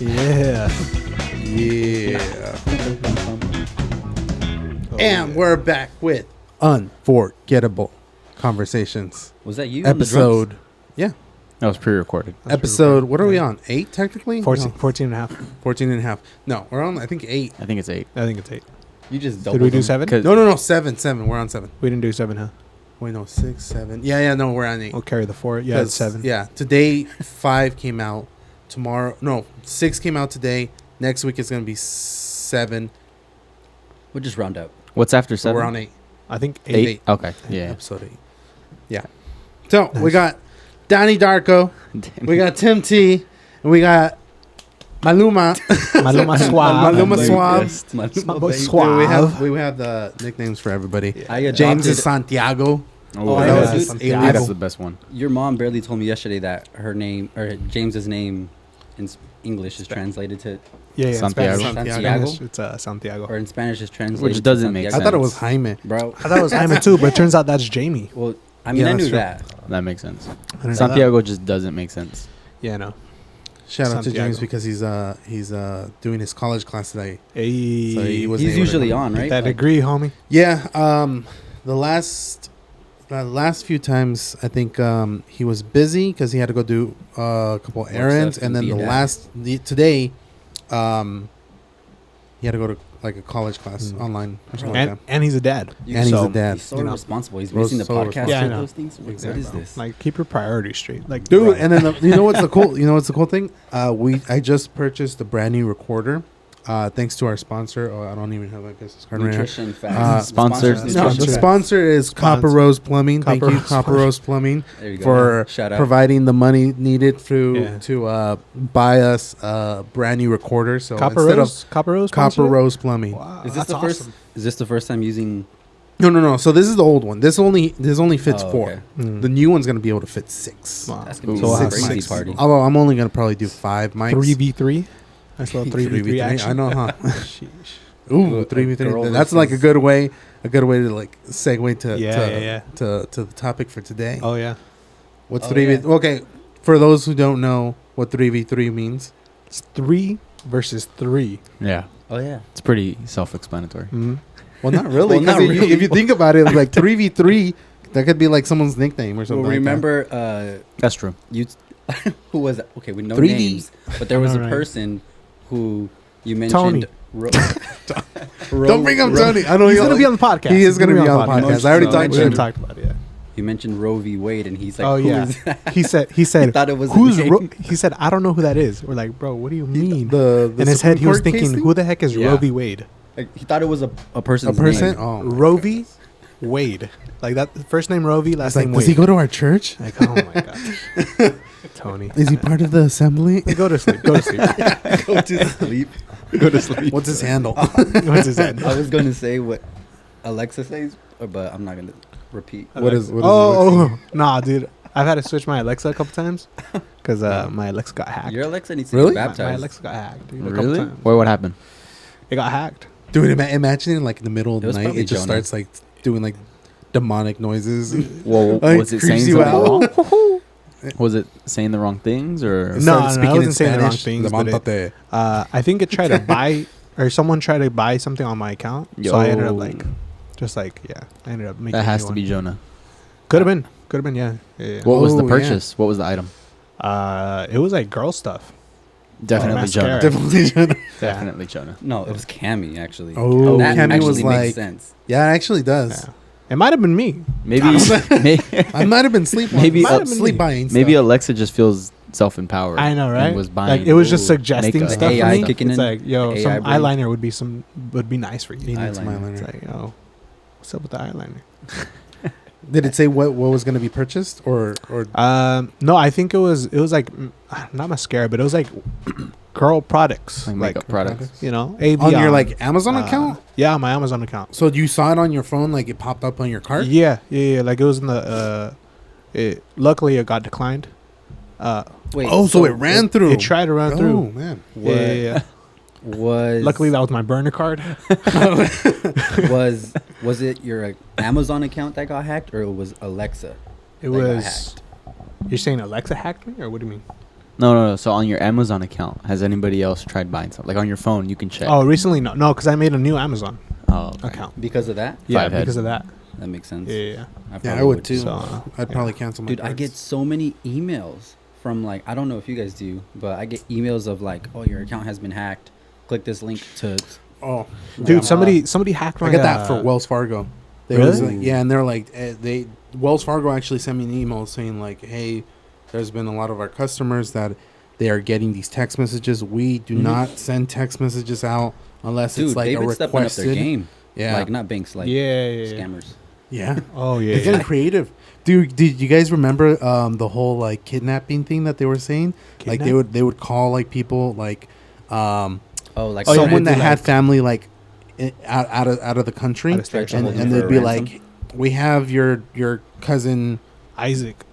Yeah. Yeah. And we're back with Unforgettable Conversations. Was that you? On the drums? Episode. Yeah. That was pre-recorded. Episode. What are we on? 8 technically? 14, No, 14 and a half. 14 and a half. No, we're on, I think, 8. I think it's 8. I think it's 8. You just Did we do 7? 'Cause- No. 7. 7. We're on 7. We didn't do 7, huh? Wait, no. 6, 7. Yeah. No, we're on 8. We'll carry the 4. Yeah, it's 7. Yeah. Today, 5 came out. Tomorrow. No, 6 came out today. Next week, it's going to be 7. We'll just round up. What's after So 7? we're on 8. I think 8. 8? Okay. Yeah. Episode 8. Yeah. So we Nice. got Donnie Darko. We got Tim T. And we got Maluma. Maluma Suave. Maluma Baby. Suave. Yes, Maluma My boy baby. Suave. We have the nicknames for everybody. I adopted, James is Santiago. Oh, I that know, was dude. his Santiago. alias. that's the best one. Your mom barely told me yesterday that her name, or James's name in English is translated to, Yeah, Santiago. Spanish. Santiago? Spanish, it's Santiago. or in Spanish is translated Which doesn't make I Santiago. thought it was Jaime. Bro, I thought it was Jaime too, but it turns out that's Jamie. well, I mean, Yeah, I that's knew true. that. That makes sense. I didn't know Santiago just doesn't make sense. that. Yeah, no. Shout out to Santiago. James because he's doing his college class today. Hey, So he was He's able to usually come. on, right? that Like, degree, homie. Yeah. The last few times I think he was busy because he had to go do a couple errands, stuff and and then be the back. today, he had to go to like a college class Mm. online or something like And, that. and he's a dad. you- And he's so a dad. He's so You know. responsible. He's Rose- releasing the so podcast responsible. Yeah, I for know. those things. What Exactly. is this? Like, keep your priorities straight. Like, Dude, bro. and then you know what's the cool? You know what's the cool thing? I just purchased a brand new recorder, thanks to our sponsor. Oh, I don't even have my business card right now. Nutrition facts. Sponsored. Sponsors No, the nutrition. sponsor is Copper Rose Plumbing. Thank Copper you, Rose Copper Rose Plumbing, There you go. for Shout out. providing the money needed Yeah. to buy us a brand new recorder. So Copper instead Rose? Copper Rose? of Copper sponsor? Rose Plumbing, Wow, Is this that's the first? awesome. Is this the first time using? no. So this is the old one. This only fits Oh, 4. okay. Mm. The new one's gonna be able to fit 6. Wow. That's gonna be So we'll a have crazy 6 party. Although I'm only gonna probably do 5 mics. 3v3? Nice little 3v3 action. I know, huh? Sheesh. Ooh, A 3v3. girl That's like a versus- good way to like segue to Yeah. to the topic for today. Oh, yeah. What's Oh, 3v? yeah. Okay, for those who don't know what 3v3 means, It's 3 versus 3. Yeah. Oh yeah. It's pretty self-explanatory. Mm-hmm. well, not really. Well, not 'cause really. if you think about it, like 3v3, that could be like someone's nickname or something. Well, like remember, That's true. you who was that? Okay, with no 3D. names, but there was a Alright. person who you Tony. mentioned. Don't bring up Tony. I know He's you're going to be on the podcast. He is going to be on the podcast. podcast. I already No, talked We to already him. talked about it, yeah. You mentioned Roe v. Wade, and he's like, Oh, "Who yeah. is that?" He said, He thought it was a who's name. he said, I don't know who that is. We're like, bro, what do you mean? The In his head, he was Supreme Court thinking, case who the heck is Yeah. Roe v. Wade? Like, he thought it was a person's thing? A person? name. Oh, my Roe God. v. Wade. Like that, first name Roe v, last It's like, name does Wade. he go to our church? Like, oh my god, Tony. Is he part of the assembly? Go to sleep. Go to sleep. Go to sleep. Go to sleep. What's his handle? What's his name? I was going to say what Alexa says, but I'm not going to repeat. What is? Oh, nah, dude. I've had to switch my Alexa a couple times because my Alexa got hacked. Your Alexa needs to Really? get My baptized. Alexa got hacked. Dude, a couple Really? times. Wait, what happened? It got hacked. Dude, imagine it like in the middle of It the was night, probably it just Jonah. starts like doing like demonic noises. Well, Like, was it creeps saying you something out? wrong? Was it saying the wrong things or? It No, started I speaking wasn't in saying the wrong Spanish. things, but Levantate. I think it tried to buy, or someone tried to buy something on my account. So I ended up Yo. like, I ended up making. That a has new to be one. Jonah. Could have been, yeah. Yeah. What was the Oh, yeah. purchase? What was the item? It was like girl stuff. Definitely mascara. Jonah. Definitely Jonah. Definitely Jonah. No, it was Cammy, actually. Oh, that Cammy actually was makes like, sense. yeah, it actually does. Yeah. It might have been me. Maybe, I might have been sleep. Maybe, sleep buying. maybe stuff. Alexa just feels self-empowered. I know, right? And was buying. Like it was just Ooh, suggesting makeup. stuff The for AI me. kicking It's in. like, yo, The some AI brain. eyeliner would be nice for you. He needs some Eyeliner. It's eyeliner. like, yo, what's up with the eyeliner? Did it say what was going to be purchased or? No, I think it was like not mascara, but it was like girl products, Like like makeup products. you know, AV on your like Amazon account? Yeah, my Amazon account. So you saw it on your phone, like it popped up on your cart? Yeah. Like it was in the. Luckily, it got declined. Wait. Oh, so it ran through. It tried to run Oh through. man. What Yeah. was Luckily, that was my burner card. was it your Amazon account that got hacked, or it was Alexa? It that got was. hacked? You're saying Alexa hacked me, or what do you mean? No. So on your Amazon account, has anybody else tried buying something? Like on your phone, you can check. Oh, recently no, because I made a new Amazon Okay. account. Because of that? Yeah, Five head. because of that. That makes sense. Yeah. Yeah, probably I would too. So, I'd probably cancel my Dude, I cards. get so many emails from like, I don't know if you guys do, but I get emails of like, oh, your account has been hacked. Click this link to. Oh, Dude, yeah. somebody hacked my. I get that for Wells Fargo. They Really? was like, yeah, and they're like, Wells Fargo actually sent me an email saying like, hey, there's been a lot of our customers that they are getting these text messages. We do not send text messages out unless Dude, it's like they've a been stepping up requested. their game. Yeah, Like, not banks, like Yeah. scammers. yeah. Oh yeah. They're getting creative. Dude, did you guys remember the whole like kidnapping thing that they were saying? Like they would call like people like Oh, like Oh, yeah, someone it'd that be, had like- family like out of the country, Out of state. and Looking they'd for be a ransom? like, we have your cousin Isaac.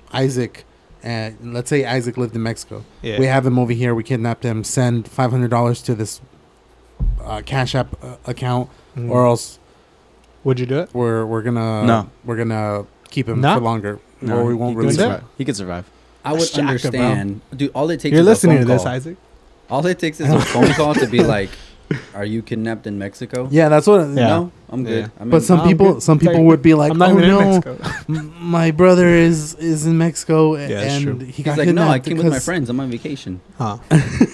and let's say Isaac lived in Mexico. Yeah. We have him over here. We kidnapped him. Send $500 to this Cash App account, Mhm. or else Would you do it? we're gonna keep him No? for longer, No, or we won't he release could it? him. survive. He could survive. I would That's jacked, bro. understand. Dude, all it takes You're is listening a to phone this, call. Isaac. All it takes is a phone call to be like, are you kidnapped in Mexico? Yeah, that's what. Yeah. No, I'm good. Yeah. I mean, But some I'm people, good. some people Like, would be like, I'm not "Oh even in no, Mexico. my brother is in Mexico, Yeah, that's and true. he he's got like, no, I kidnapped came with my because friends. I'm on vacation. Huh.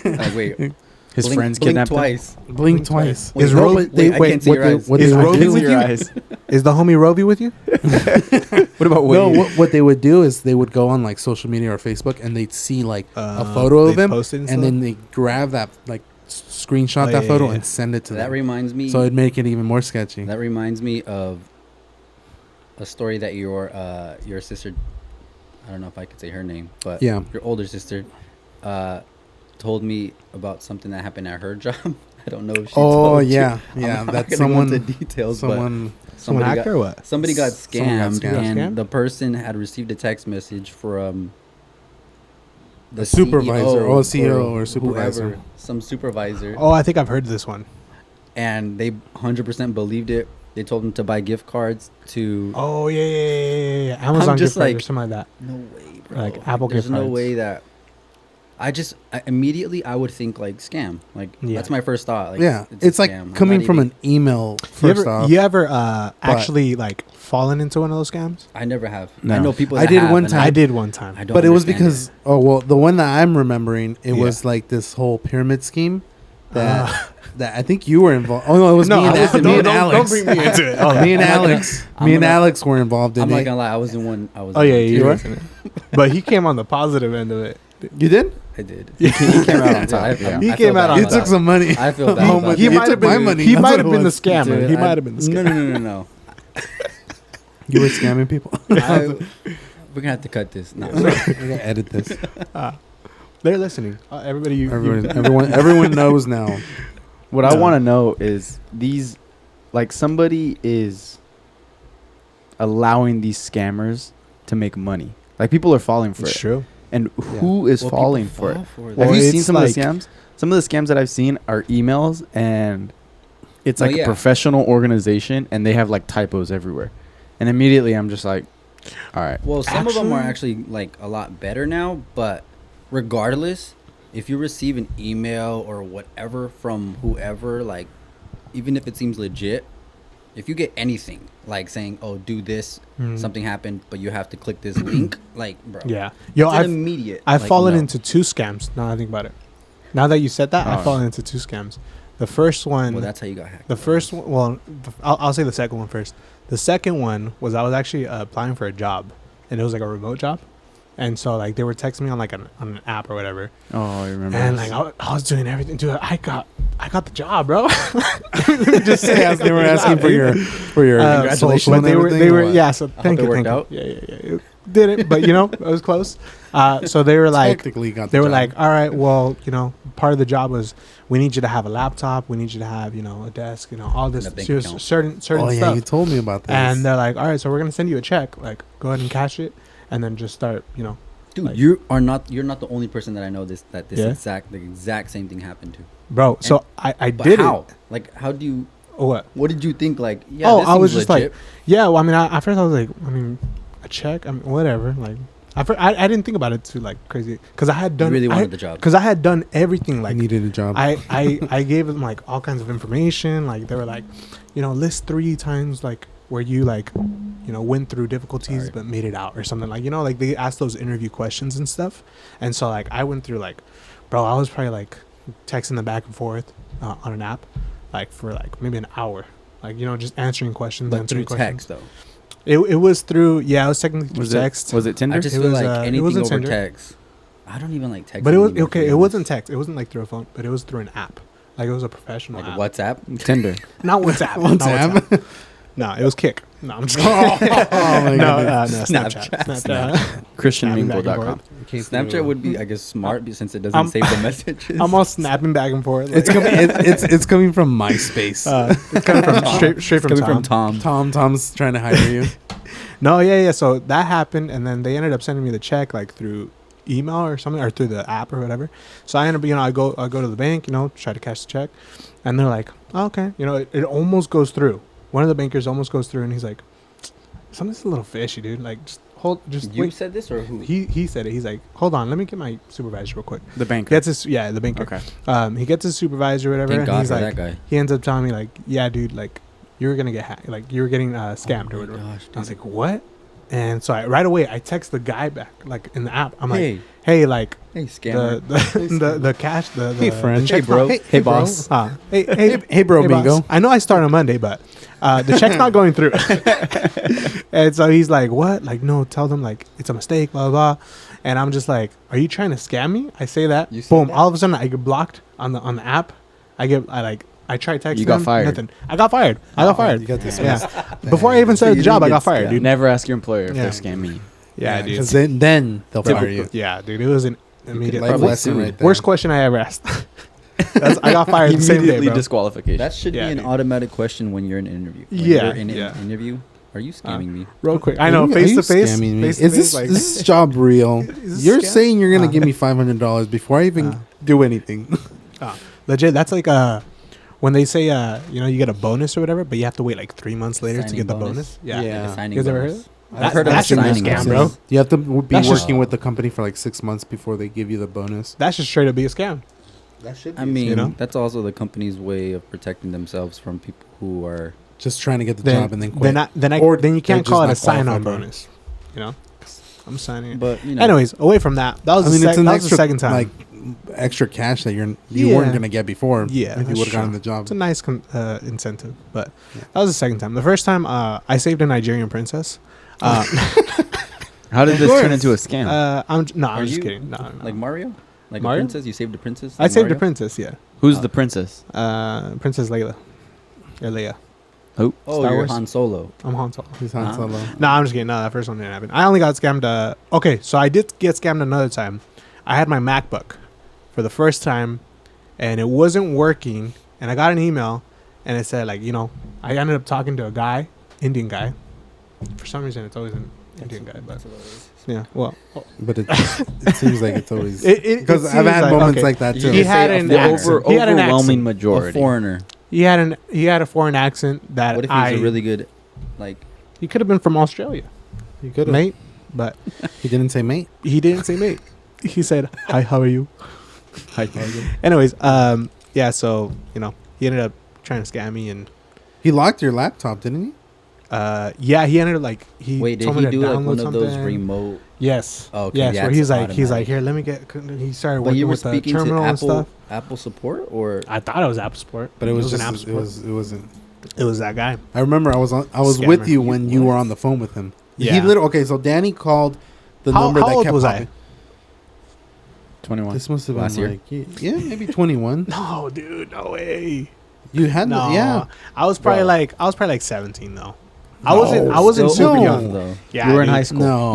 Like, wait, His blink, friends blink kidnapped him. twice. blink twice." Wait, Is no, Ro- wait, wait, I wait, can't see your eyes. what Is they would Roby do- with you? eyes. Is the homie Roby with you? What about No, Wade? what they would do is they would go on like social media or Facebook, and they'd see like a photo of they him, posted and and stuff? then they grab that like screenshot Oh, that yeah, photo yeah, yeah. and send it to That them. reminds me. So it'd make it even more sketchy. That reminds me of a story that your sister, I don't know if I could say her name, but Yeah. your older sister, told me about something that happened at her job. I don't know if she Oh told yeah, you. yeah. I'm not That's gonna go into someone. details, Someone. but Someone somebody hacked got, or what? somebody got Someone got scammed, scammed. and Scammed? the person had received a text message from The supervisor, or CEO or supervisor. whoever, some supervisor, Oh, I think I've heard this one. and they 100% believed it. They told him to buy gift cards to. Oh yeah. Amazon I'm just gift cards or like- something like that. No way, bro. Like Apple There's gift no cards. way that. I immediately I would think like scam. Like Yeah. that's my first thought. Like, Yeah, a it's like scam. I'm coming not from even- an email. You First ever, off, you ever actually like fallen into one of those scams? I never have. No. I know people. I That did have, one and time. I did one time. I don't. but it was understand because the one that I'm remembering, it Yeah. was like this whole pyramid scheme that that I think you were involved. Oh no, it was me and, I wasn't- me and don't- Alex. Don't bring me into it. Oh, me and I'm not gonna- Alex. I'm Me and gonna- Alex were involved I'm in not it. gonna lie. I was in one. I was. Oh in yeah, one you too. were. But he came on the positive end of it. You did? I did. He came out on top. I- Yeah. He I came feel out bad on You about top. took some money. I feel bad. Oh about my that. He You might took have been. my money. He That's might what have it been the was. scammer. Dude, He I- might have been the No, scammer. no. You were scamming people. We're gonna have to cut this. No. We're gonna edit this. They're listening. Everybody, Everyone knows now. What I No. want to know is these, like somebody is allowing these scammers to make money. Like people are falling for It's it. true. And who is Well, falling people for it? fall for that. Well, Have you seen it's some of like- the scams? Some of the scams that I've seen are emails, and it's Well, like yeah. a professional organization, and they have like typos everywhere. And immediately I'm just like, all right. Well, some of them are actually like a lot better now, but regardless, if you receive an email or whatever from whoever, like even if it seems legit, if you get anything like saying, "Oh, do this," Mm. something happened, but you have to click this link, like, bro, Yeah. Yo, it's an I've immediate. I've like, fallen no. into 2 scams. Now that I think about it. Now that you said that, Oh. I've fallen into 2 scams. The first one. Well, that's how you got hacked. The first one, well, I'll say the second one first. The second one was I was actually applying for a job, and it was like a remote job, and so like they were texting me on like on an app or whatever, Oh, I remember. and this. like I was doing everything. Dude, I got the job, bro. Just say as they were asking for your So, social but and they were everything, or what? yeah. So hope thank it you, worked thank out. you. Yeah. It didn't, but you know it was close. So they were like. Technically got the They were job. like, all right, well, you know, part of the job was we need you to have a laptop, we need you to have, you know, a desk, you know, all this And a bank serious, account. certain oh yeah, stuff. you told me about this. And they're like, all right, so we're gonna send you a check. Like, go ahead and cash it, and then just start, you know, Dude, like- you're not the only person that I know this Yeah? exact same thing happened to. bro. So I But did how? it. Like, how do you? Oh, what? What did you think? Like, yeah, Oh, this I was seems just legit. like, yeah. Well, I mean, at first I was like, I mean, a check. I mean, whatever. Like, I didn't think about it too like crazy because I had done really wanted the job. because I had done everything I like needed a job. I gave them like all kinds of information. Like they were like, list 3 times like where you like, went through difficulties Sorry. but made it out or something. Like like they asked those interview questions and stuff. And so like I went through like, bro, I was probably like texting them back and forth on an app, like for like maybe an hour. Like just answering questions. But answering through questions. text though. It was through it was technically through Was text. it Tinder? I just It feel was, like it anything wasn't over Tinder. text. I don't even like texting. But it was anymore, to be okay. It honest. wasn't text. It wasn't like through a phone, but it was through an app. Like it was a professional like app. WhatsApp. Tinder. Not WhatsApp. What's not that? WhatsApp. No, it was Kick. No, I'm just Oh, kidding. my no, goodness. no, Snapchat. Snapping ChristianMingle.com. Snapchat would be, I guess, smart since it doesn't save the messages. I'm all snapping back and forth. It's coming. It's coming from MySpace. It's coming from straight from coming Tom. from Tom. Tom's trying to hire you. No, yeah. So that happened, and then they ended up sending me the check like through email or something, or through the app or whatever. So I ended up, I go to the bank, try to cash the check, and they're like, oh, okay, it almost goes through. One of the bankers almost goes through, and he's like, something's a little fishy, dude. Like, just You wait. said this or who? He said it. He's like, hold on, let me get my supervisor real quick. The banker. Gets his the banker. Okay. He gets his supervisor or whatever, Thank and God he's for like, that guy. he ends up telling me like, yeah, dude, like you were gonna get hacked, like you were getting scammed or Oh my whatever. gosh, I was dude. like, what? And so right away I text the guy back like in the app. I'm Hey, like, hey, like hey, scammer. the cash the Hey, the friend. check's Hey, bro. not- Hey, boss. hey Hey, bro, boss. bingo. I know I start on Monday, but the check's not going through. And so he's like, what? Like, no, tell them like it's a mistake, blah blah. And I'm just like, are you trying to scam me? I say that. You said Boom. that? All of a sudden I get blocked on the app. I try texting. You got them, fired. Nothing. I got fired. I got fired. You got this. Yeah. Before I even started You the job, I didn't got get fired, scammed. dude. Never ask your employer if Yeah. they're scamming you. Yeah, dude. Because then they'll fire you. Yeah, dude. It was an immediate. Life probably lesson sue. right there. Worst question I ever asked. I got fired the same day, Immediately bro. disqualification. That should Yeah, be an dude. automatic question when you're in an interview. When Yeah, you're in yeah. an interview. Are you scamming me? Real quick. I Are know. you- Face are you to face. scamming me? Face to Is face. this Like, is this job real? Is this You're scam? saying you're gonna give me $500 before I even do anything? legit. That's like when they say you get a bonus or whatever, but you have to wait like 3 months later to Signing get the bonus? bonus. Yeah. Yeah. Like a signing You guys ever heard bonus. of I've heard of that's a a signing scam, bonus. bro. You have to be That's just- working with the company for like 6 months before they give you the bonus. That should straight up be a scam. That should. I mean, You know? that's also the company's way of protecting themselves from people who are. just trying to get the Then job and then quit. Or then you they're can't call it a just not sign-on qualified for it. bonus. I'm signing it. But you know, Anyways, away from that. That was I mean, it's an that was the extra second time. like extra cash that you Yeah. weren't gonna get before. Yeah, if you that's would have gotten true. the job. It's a nice incentive, but Yeah. that was the second time. The first time, I saved a Nigerian princess. How did Of this course. turn into a scam? I'm Are just you kidding. No. like Mario, like Mario? a princess. You saved a princess. I like saved a Mario? princess. Yeah, Who's the princess? Princess Layla. Or Leia. Oh, Star you're Wars? Han Solo. I'm Han Solo. He's Han Huh? Solo. No, I'm just kidding. No, that first one didn't happen. I only got scammed. Okay, so I did get scammed another time. I had my MacBook for the first time, and it wasn't working. And I got an email, and it said like, I ended up talking to a guy, Indian guy. For some reason, it's always an Indian guy, but yeah. Well, But it seems like it's always it because I've seems had like- moments okay. like that too. He You had say an the accent. He had an overwhelming accent. A majority. foreigner. He had a foreign accent that What if he's a really good, like? he could have been from Australia, You could have. mate, but He didn't say mate. he didn't say mate. He said, "Hi, how are you?" Hi. Anyways, yeah, so he ended up trying to scam me, and He locked your laptop, didn't he? yeah, he ended up like he Wait, did told me he to do like download one of those something. remote? Yes. Oh, okay, yes, yeah, where it's he's like, automatic. here, let me get. He started But working you were with the speaking to terminal and stuff. Apple support, or I thought it was Apple Support, But it was an just Apple it Support. wasn't. It was that guy. I remember I was Scammer. with you when you were on the phone with him. Yeah. He literally okay. So Danny called the How- number how that old kept was I? popping. 21. This must have Last been like yeah, maybe 21. No, dude, no way. You had No, yeah. I was probably Bro. like 17 though. No, I wasn't Still super no. young. though. Yeah, You were in dude. high school. No.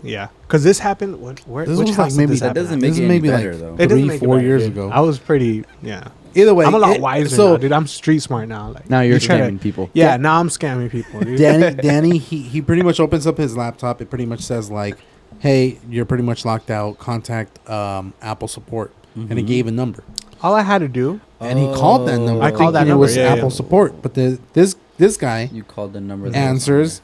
Yeah. Because this happened. Where? This which was house like did maybe- this That happen doesn't at? make This it is any maybe better like though. It doesn't 3, make it 4 better, years dude. ago. I was pretty. Yeah. Either way, I'm a lot wiser so now, dude. I'm street smart now. Like Now you're you try to- scamming people. Yeah, now I'm scamming people, dude. Danny, he pretty much opens up his laptop. It pretty much says like, "Hey, you're pretty much locked out. Contact Apple support," and it Mhm. gave a number. All I had to do. And he called that number. I called that thinking number, It was yeah, Apple yeah. support, but this guy You called the number. that was answers,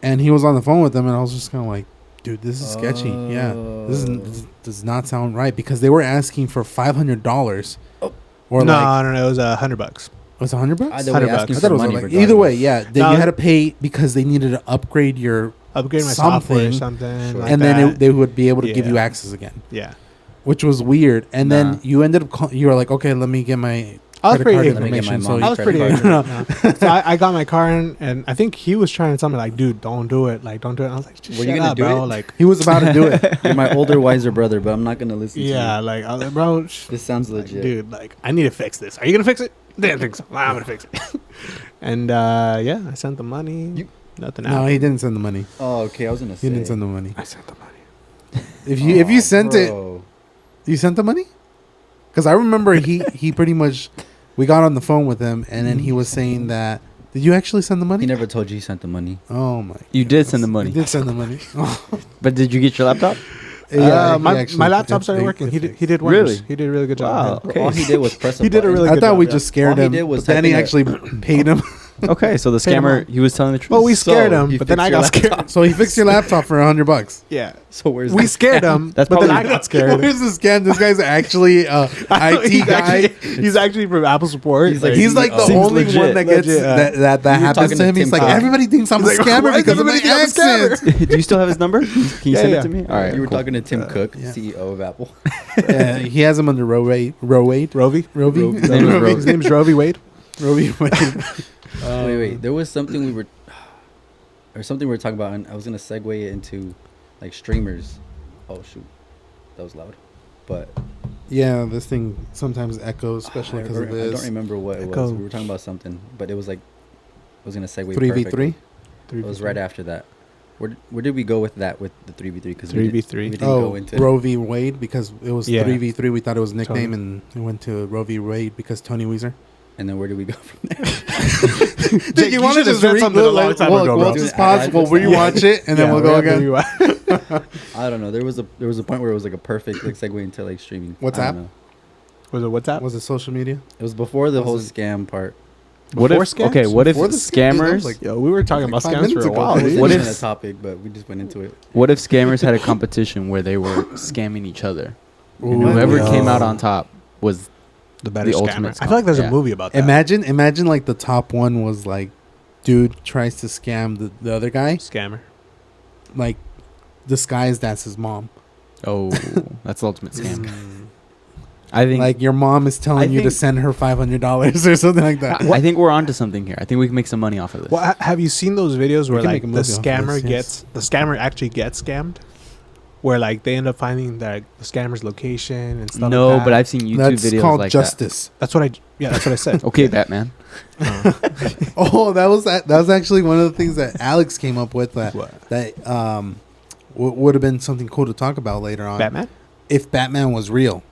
and he was on the phone with them, and I was just kind of like, dude, this is sketchy. Yeah, this does not sound right because they were asking for $500, or no, like no, no, it was $100. was it $100? Either way, $100 asking I for thought it was money like, either way, regardless. yeah. That No. you had to pay because they needed to upgrade your, Upgrade my software or Something. something, Sure. like and that. then they would be able to give Yeah. you access again, yeah. which was weird. And Nah. then you ended up, you were like, okay, let me get my I was credit card pretty. Let me get my information. So mom's I was credit pretty card. ignorant. No. So I got my car in, and I think he was trying to tell me like, "Dude, don't do it. Like, don't do it." And I was like, "Just Were you shut gonna up, do bro." it? Like, he was about to do it. You're my older, wiser brother, but I'm not gonna listen yeah, to like, I was like, bro, you. This sounds like, legit. dude, like, I need to fix this. Are you gonna fix it? Didn't think so. Nah, I'm gonna fix it. And yeah, I sent the money. You- Nothing No, happened. he didn't send the money. Oh, okay. I was gonna say. He didn't send the money. I sent the money. If you sent it, Bro. you sent the money? Because I remember he pretty much, we got on the phone with him and then he was saying that, did you actually send the money? He never told you he sent the money. Oh my! You did send the money. He did send the money. But did you get your laptop? My actually- laptop started they- working. they He did wonders. Really? He did a really good job. Wow. man. Okay. All he did was press a He did a button. really I good thought job, we yeah. just scared All he him. did was But then he type in actually paid him. Okay, so the Paid him scammer off. he was telling the truth. Well, we So, scared him, he but then fixed I your got scared. laptop. So he fixed your laptop for $100. Yeah, So where's we the scared scam? him, That's but then probably- I got scared. Where's the scam? This guy's actually a IT guy. He's actually from Apple support. He's like- He's like the Seems only legit. one that gets Legit, that You're happens talking to to him. He's Tim like, Cook. everybody thinks I'm a He's like, scammer why because of my everybody think I'm a accent. Do you still have his number? Can you Yeah, send yeah. it to me? All right. You were cool. talking to Tim Cook, yeah. CEO of Apple. He has him under Roe Wade. Rovi. Rovi. His name is Rovi. His name's Rovi Wade. Rovi Wade. Wait. There was something we were talking about, and I was gonna segue it into like streamers. Oh shoot, that was loud. But Yeah, this thing sometimes echoes, especially because of I don't this. remember what it Echo. was. We were talking about something, but it was like I was gonna segue 3v3. perfectly. It was right after that. Where did we go with that with the 3v3? Because 3v3. we didn't Oh, go into Roe v. Wade because it was Yeah. 3v3. We thought it was a nickname, Tony. and it went to Roe v. Wade because Tony Weezer. and then where did we go from there? Jake, you should've said something a long time ago, bro. We'll just pause. We'll rewatch it, and then Yeah, we'll go we have to again. rewind. I don't know. There was a point where it was like a perfect like segue into like streaming. What's I don't that? know. Was it WhatsApp? Was it social media? It was before the whole Was it- scam part. What Before if? scams? Okay, what if Before the scam, dude, that was scammers? like- Yo, we were talking Like about 5 scams for minutes a ago. while, It was dude. What even if- a topic, but we just went into it. What if scammers had a competition where they were scamming each other? And Ooh. whoever came out Yo. on top was the better the scammer. ultimate I feel like there's scam. a movie about that. Imagine like the top one was like, dude tries to scam the other guy, Scammer. like disguised as his mom. oh, that's the ultimate scam. Mm. I think Like your mom is telling I you to think- send her $500 or something like that. I think we're onto something here. I think we can make some money off of this. Well, have you seen those videos where can like make a the movie off of scammer this, yes. the scammer actually gets scammed, where like they end up finding the scammer's location and stuff. No, like that. but I've seen YouTube That's videos called like justice. That's what I said. that. Okay, Batman. Oh, that was actually one of the things that Alex came up with What? that would have been something cool to talk about later on. Batman. If Batman was real.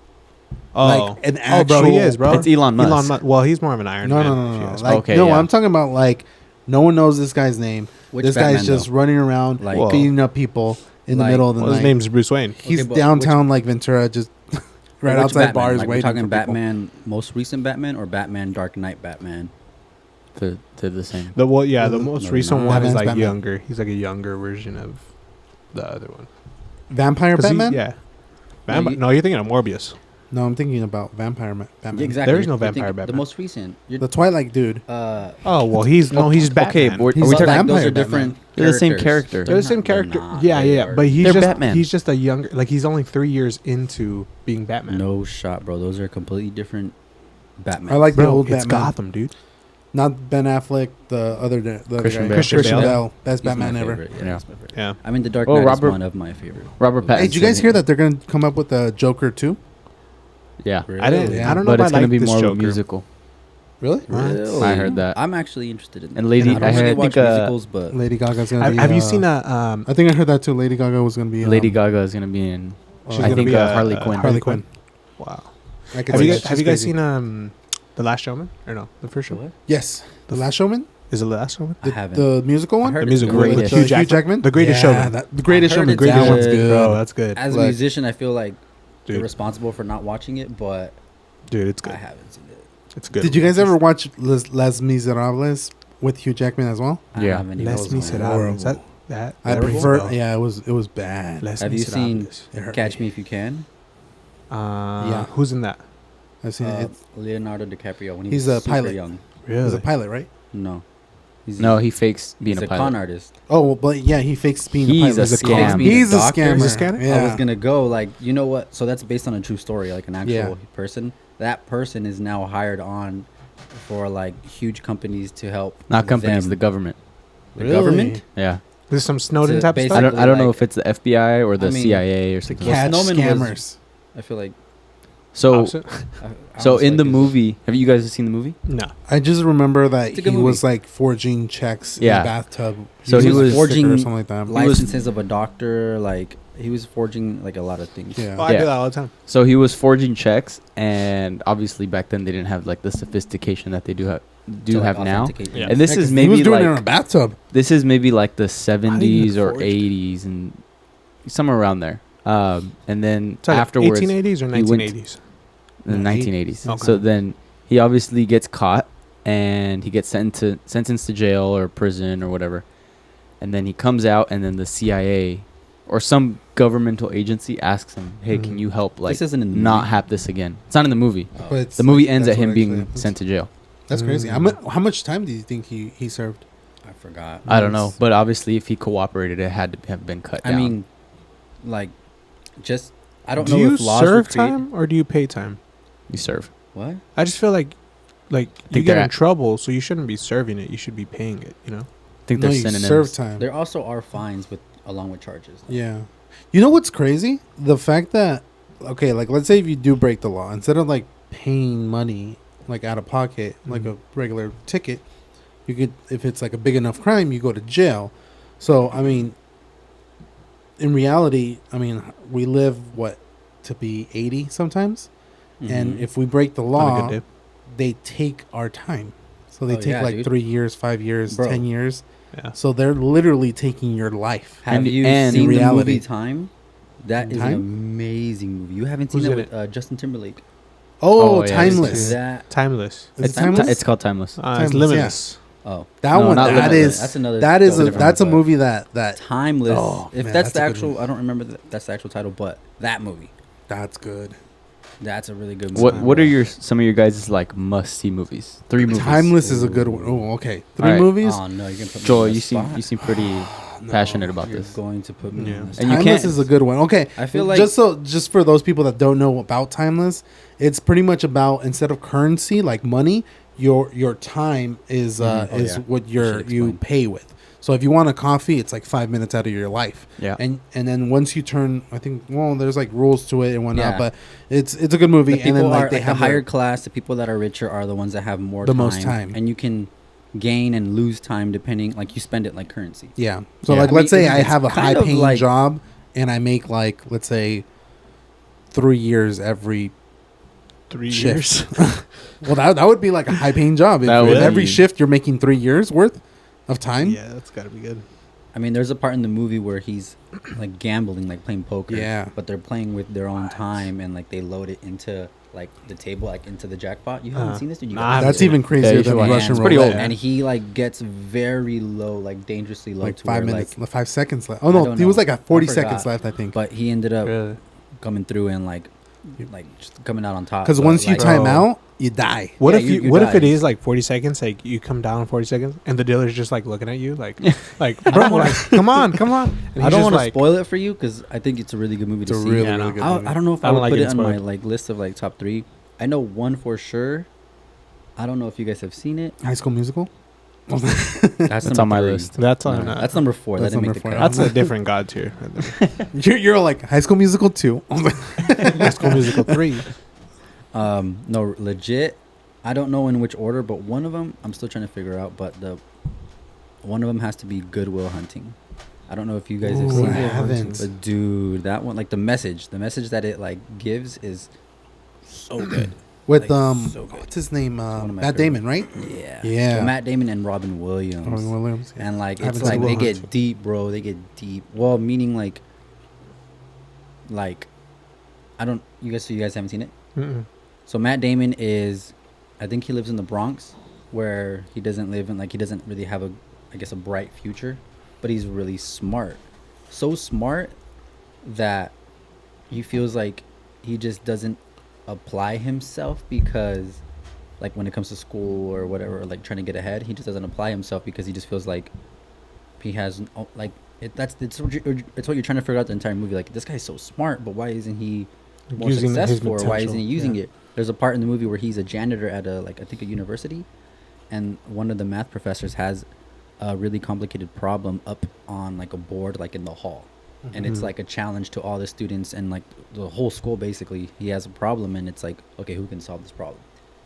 Oh, Like an oh, bro, he actual- is, bro. It's Elon Musk. Elon Musk. Well, he's more of an Iron No, Man. no, if no, you no. ask Like, me. Okay, no, yeah. I'm talking about like no one knows this guy's name. Which This Batman, guy's just though? running around Like- Whoa. beating up people in the Like- middle of the Well, his night. name's Bruce Wayne. He's Okay, but downtown like Ventura, just right Which outside Batman? bars Like, waiting. we're talking for people. Batman, most recent Batman, or Batman Dark Knight Batman. They're the same. The most No, recent no. one Batman's is like Batman. younger. He's like a younger version of the other one. Vampire 'Cause he's- Batman. Yeah. No, No, you're thinking of Morbius. No, I'm thinking about Vampire Batman. Yeah, exactly. There is no You're vampire thinking- Batman. The most recent. The Twilight dude. Oh well, he's Batman. Okay, but He's are we the talking? vampire those are Batman. different. They're the same characters. character. They're the same not- character. nah, Yeah, they yeah, are- but he's They're just Batman. he's just a younger. Like he's only 3 years into being Batman. No shot, bro. Those are completely different Batman. I like the bro, old it's Batman. Gotham, dude. Not Ben Affleck, the other Christian guy. Bale. Christian Bale. Bale. Best He's my Batman ever. favorite. Yeah. Yeah, he's my favorite. Yeah. I mean, The Dark Oh, Knight Robert- is one of my favorite. Robert Pattinson. Hey, did you guys hear that they're going to come up with a Joker too? Yeah, I didn't. Yeah. I don't know but if it's I gonna like be this more Joker. musical. Really? Really? I heard that. I'm actually interested in that. And Lady- I don't I really heard- I watch think, musicals, but Lady Gaga's going to be. Have you seen a I think I heard that too. Lady Gaga was going to be. Lady Gaga is gonna be in. She's I gonna think be Harley Quinn. Harley Quinn. Wow. I could Have see you that. guys, have She's you guys crazy. seen The Last Showman or no? The first show? what? Yes, The Last Showman. Is it The Last Showman? I haven't. The musical one. I heard The music it's great good. with With, Hugh Jackman. The Greatest Yeah, Showman. The Greatest I heard Showman. it's That one's good. good. Bro, that's good. As a Like- musician, I feel like Dude. you're responsible for not watching it, but Dude, it's I good. haven't seen it. It's good. Did you guys ever watch Les Miserables with Hugh Jackman as well? I Yeah. haven't even Les seen it. Miserables. That I there we prefer. go. Yeah, it was bad. Les Have you seen Miserables. It hurt Catch me. Me If You Can? Yeah. Who's in that? I've seen it. Leonardo DiCaprio when he He's was a super pilot. young. Really? He's a pilot, right? No. He's No, he fakes being he's a a pilot. con artist. Oh, well, but yeah, he fakes being He's a a pilot. scam. Being He's a doctor. scammer. He's a scammer? Yeah. I was gonna go like, you know what? So that's based on a true story, like an actual Yeah. person. That person is now hired on for like huge companies to help. Not companies, them. the government. The Really? government. Yeah. This is some Snowden To type of basically- stuff. I don't know like- if it's the FBI or the I mean, CIA or To something. catch Snowman was- scammers. I feel like. So Opposite? I so almost in the like movie, have you guys seen the movie? No. I just remember that It's a he good movie. was like forging checks in Yeah. the bathtub. So he using a was sticker or forging something like that. licenses of a doctor. Like he was forging like a lot of things. Yeah. Oh, I Yeah. do that all the time. So he was forging checks, and obviously back then they didn't have like the sophistication that they do have to, like, have now. authenticate Yeah. things. And this Yeah, is 'cause he maybe was doing it in like a bathtub. this is maybe like the 70s or forge? 80s and somewhere around there. And then It's like afterwards, 1880s or he went- 1980s? in the No, 1980s. Okay. So then he obviously gets caught and he gets sentenced to jail or prison or whatever. And then he comes out, and then the CIA or some governmental agency asks him, "Hey, can Mhm. you help like This isn't in the not movie. have this again?" It's not in the movie. Oh. But it's The movie like, ends at that's him what being actually happens. sent to jail. That's crazy. Mm. How much time do you think he served? I forgot. I don't know, Nice. but obviously if he cooperated, it had to have been cut I down. mean, like, just I don't do know you if laws were serve created- time or do you pay time? you serve. What? I just feel like you think get they're in at- trouble, so you shouldn't be serving it. You should be paying it. You know. I think No, they're you synonyms. serve time. There also are fines with along with charges. Yeah. You know what's crazy? The fact that okay, like let's say if you do break the law, instead of like paying money like out of pocket, like Mhm. a regular ticket, you could if it's like a big enough crime, you go to jail. So I mean, in reality, I mean we live what to be 80 sometimes, and Mhm. if we break the On a law, good day. they take our time. So they Oh, take yeah, like dude. 3 years, 5 years, Bro. 10 years. Yeah. So they're literally taking your life. Have And- you and seen the reality. movie Time? That is Time? an amazing movie. You haven't seen Who's it in with Justin Timberlake. Oh, Oh, yeah, Timeless. That Timeless. Is It's it Timeless? It's called Timeless. It's Timeless, limitless. oh, That No, one, not that Limitless. is that's another. that is a different that's a one, movie that but Timeless. Oh, if man, that's that's the a good actual, movie. I don't remember that's the actual title, but that movie. that's good. That's a really good movie. What are some of your guys' like must see movies? 3 movies. Timeless is a good one. Oh, okay. 3 Alright. movies. Oh no, you're gonna put me Joel, on the you seem spot. pretty No. passionate about You're this. going to put me Yeah. on the spot. And you Timeless can't- is a good one. Okay, I feel like just for those people that don't know about Timeless, it's pretty much about instead of currency like money, your time is Mhm. Oh, is yeah. what You should you explain. pay with. So if you want a coffee, it's like 5 minutes out of your life. Yeah. And then once you turn, I think there's like rules to it and whatnot, Yeah. but it's a good movie. the And then people like are they like the have higher their- class. The people that are richer are the ones that have more The most time. and you can gain and lose time depending. Like you spend it like currency. Yeah. So Yeah. like I let's mean, say I it's have a kind high of paying like- job and I make like let's say 3 years every 3 shift. years. Well, that would be like a high paying job. If That with would every be- shift you're making 3 years worth of time. Yeah, that's got to be good. I mean, there's a part in the movie where he's like gambling, like playing poker. Yeah. But they're playing with their own time and like they load it into like the table, like into the jackpot. You haven't seen this? Did you? Nah, guys I haven't That's seen even it. crazier you than should watch it. Russian It's pretty roulette. old. And he like gets very low, like dangerously low, Like to 5 where, minutes, like, 5 seconds left. Oh I no, don't he was know. like at 40 I seconds forgot. left, I think. but he ended up Really? coming through and like just coming out on top. Because But, once you like, time Bro. out, you die. What Yeah, if you what if it die. is like 40 seconds? Like you come down in 40 seconds, and the dealer's just like looking at you, like don't bro, wanna- like, come on. And I he's don't just want to like, spoil it for you because I think it's a really good movie It's to a see. really, Yeah, really no. good I movie. don't know if I I don't would like put it getting on my spoiled. like list of like top 3. I know one for sure. I don't know if you guys have seen it. High School Musical? That's It's on my 3. list. that's No, on. that's number 4. That's That didn't number make the 4. cut. That's a different god tier. You're like High School Musical 2. High School Musical 3. No, legit. I don't know in which order, but one of them I'm still trying to figure out. But one of them has to be Goodwill Hunting. I don't know if you guys have Ooh, seen I it, haven't. but dude, that one, like the message that it like gives is so good. With Like, so good. what's his name? one of my Matt favorite- Damon, right? Yeah, Yeah. So Matt Damon and Robin Williams. Robin Williams. Yeah. And like I it's haven't like seen they Will get Hunt. deep, bro. They get deep. Well, meaning like I don't. You guys haven't seen it. Mm-mm. So Matt Damon is, I think he lives in the Bronx, where he doesn't live in he doesn't really have a, I guess, a bright future. but he's really smart. So smart that he feels like he just doesn't apply himself because, like, when it comes to school or whatever, like trying to get ahead, he just doesn't apply himself because he just feels like he has like it's what you're trying to figure out the entire movie. Like, this guy's so smart, but why isn't he more Using his successful? Or why isn't he potential, using yeah. it? There's a part in the movie where he's a janitor at a, like, I think a university, and one of the math professors has a really complicated problem up on, like, a board, like, in the hall. And it's Mhm. like a challenge to all the students and, like, the whole school. Basically, he has a problem, and it's like, okay, who can solve this problem?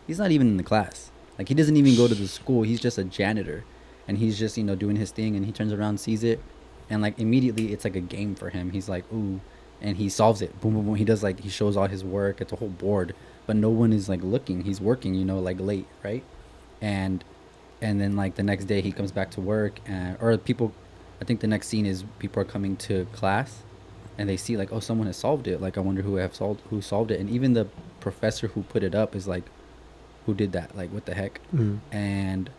He's not even in the class. Like, he doesn't even go to the school. He's just a janitor, and he's just, you know, doing his thing. And he turns around, sees it, and, like, immediately it's like a game for him. He's like, ooh, and he solves it. Boom, boom, boom. He does, like, he shows all his work. It's a whole board, but no one is, like, looking. He's working, you know, like, late, right? And then, like, the next day he comes back to work, and or people, I think the next scene is people are coming to class, and they see, like, oh, someone has solved it. Like, I wonder who solved it. And even the professor who put it up is like, who did that? Like, what the heck? Mm. And,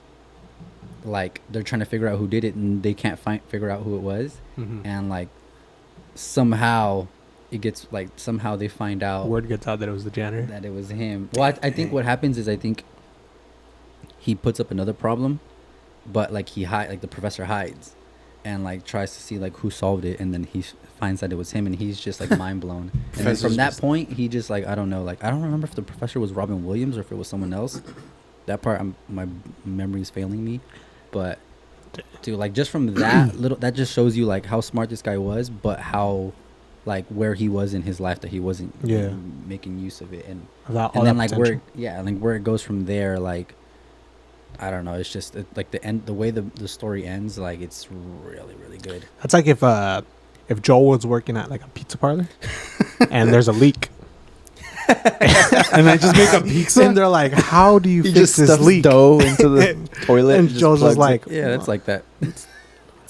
like, they're trying to figure out who did it, and they can't figure out who it was. Mhm. And, like, somehow it gets, like, somehow they find out Word gets out that it was the janitor. that it was him. Well, I think what happens is, I think he puts up another problem, but, like, like, the professor hides and, like, tries to see, like, who solved it, and then he finds that it was him, and he's just, like, mind blown. And then Professor's from that just- point, he just, like, I don't know, like, I don't remember if the professor was Robin Williams or if it was someone else. That part, my memory is failing me, but dude, like, just from that little, that just shows you, like, how smart this guy was, but how, like, where he was in his life, that he wasn't Yeah. making use of it. And Without all and then, that like, potential. like, where it goes from there, like, I don't know, it's just like the way the story ends, like, it's really, really good. That's like if Joel was working at, like, a pizza parlor and there's a leak. And I just make a pizza. And they're like, how do you He fix just this stuffs leak? dough into the toilet. And just Joel's plugs just like, Yeah, that's like that. it's